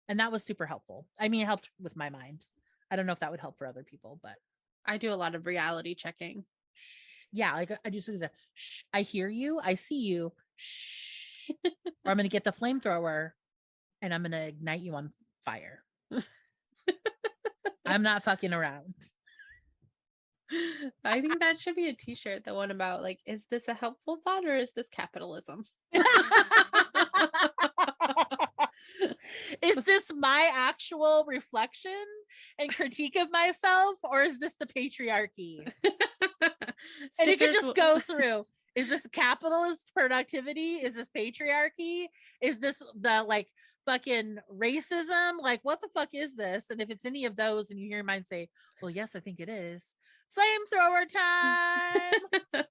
And that was super helpful. I mean, it helped with my mind. I don't know if that would help for other people, but I do a lot of reality checking. yeah, like I just do the shh, I hear you, I see you. Shh. Or I'm going to get the flamethrower and I'm going to ignite you on fire. I'm not fucking around. I think that should be a t-shirt, the one about like, is this a helpful thought or is this capitalism? Is this my actual reflection and critique of myself, or is this the patriarchy? And it could just go through. Is this capitalist productivity? Is this patriarchy? Is this the like fucking racism? Like, what the fuck is this? And if it's any of those and you hear mine say, well, yes, I think it is. Flamethrower time.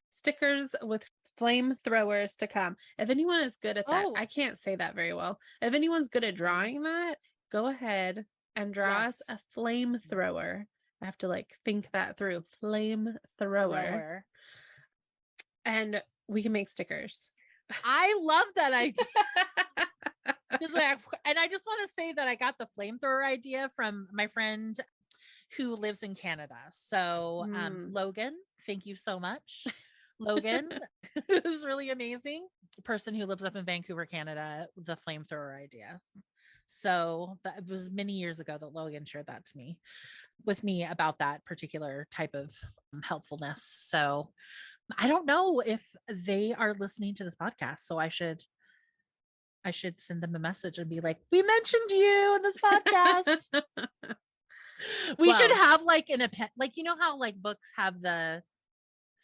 Stickers with flamethrowers to come. If anyone is good at that, I can't say that very well. If anyone's good at drawing that, go ahead and draw us a flamethrower. I have to like think that through. Flamethrower. And we can make stickers. I love that idea. And I just want to say that I got the flamethrower idea from my friend who lives in Canada. So Logan, thank you so much. Logan is really amazing. Person who lives up in Vancouver, Canada, the flamethrower idea. So that was many years ago that Logan shared that to me with me about that particular type of helpfulness. So I don't know if they are listening to this podcast. So I should send them a message and be like, we mentioned you in this podcast. We should have like like, you know how like books have the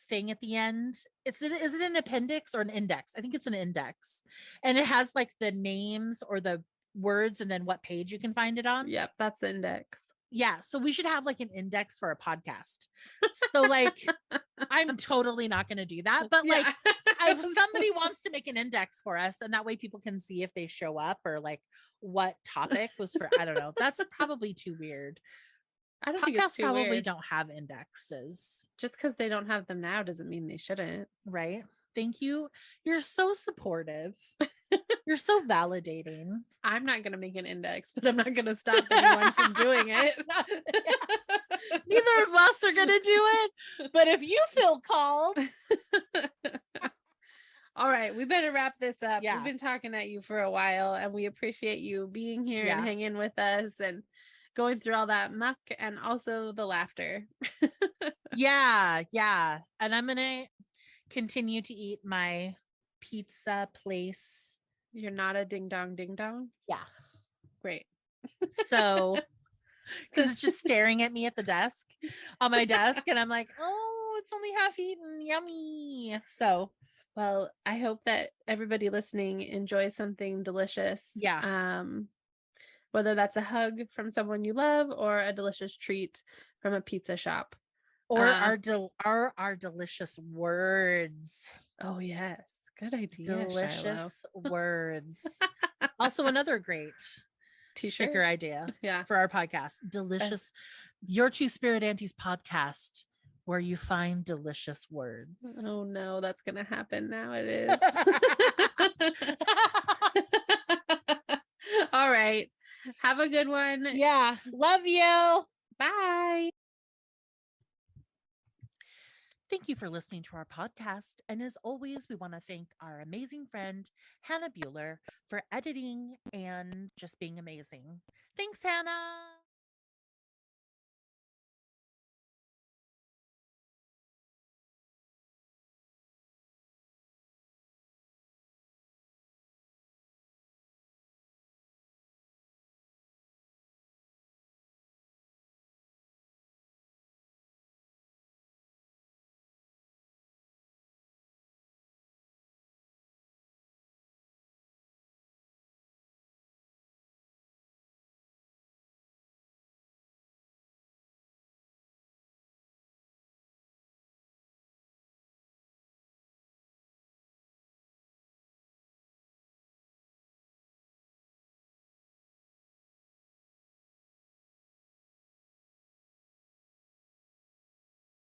thing at the end? Is it an appendix or an index? I think it's an index. And it has like the names or the words and then what page you can find it on. Yep, that's the index. Yeah, so we should have like an index for a podcast. So like I'm totally not going to do that, but like if somebody wants to make an index for us and that way people can see if they show up or like what topic was for, I don't know. That's probably too weird. I don't think it's too probably weird. don't have indexes. Just because they don't have them now doesn't mean they shouldn't. Right. Thank you. You're so supportive. You're so validating. I'm not going to make an index, but I'm not going to stop anyone from doing it. Neither of us are going to do it. But if you feel called. All right, we better wrap this up. Yeah. We've been talking at you for a while and we appreciate you being here and hanging with us and going through all that muck and also the laughter. Yeah. And I'm going to continue to eat my pizza place. You're not a ding dong ding dong? Yeah. Great. So, because it's just staring at me at the desk, on my desk, and I'm like, oh, it's only half eaten. Yummy. So, well, I hope that everybody listening enjoys something delicious. Yeah. Whether that's a hug from someone you love or a delicious treat from a pizza shop. Or our delicious words. Oh, yes. Good idea. Delicious words. Also, another great t-shirt sticker idea for our podcast. Delicious. Your Two Spirit Aunties podcast, where you find delicious words. Oh, no, that's going to happen now. It is. All right. Have a good one. Yeah. Love you. Bye. Thank you for listening to our podcast. And as always, we want to thank our amazing friend, Hannah Bueller, for editing and just being amazing. Thanks, Hannah.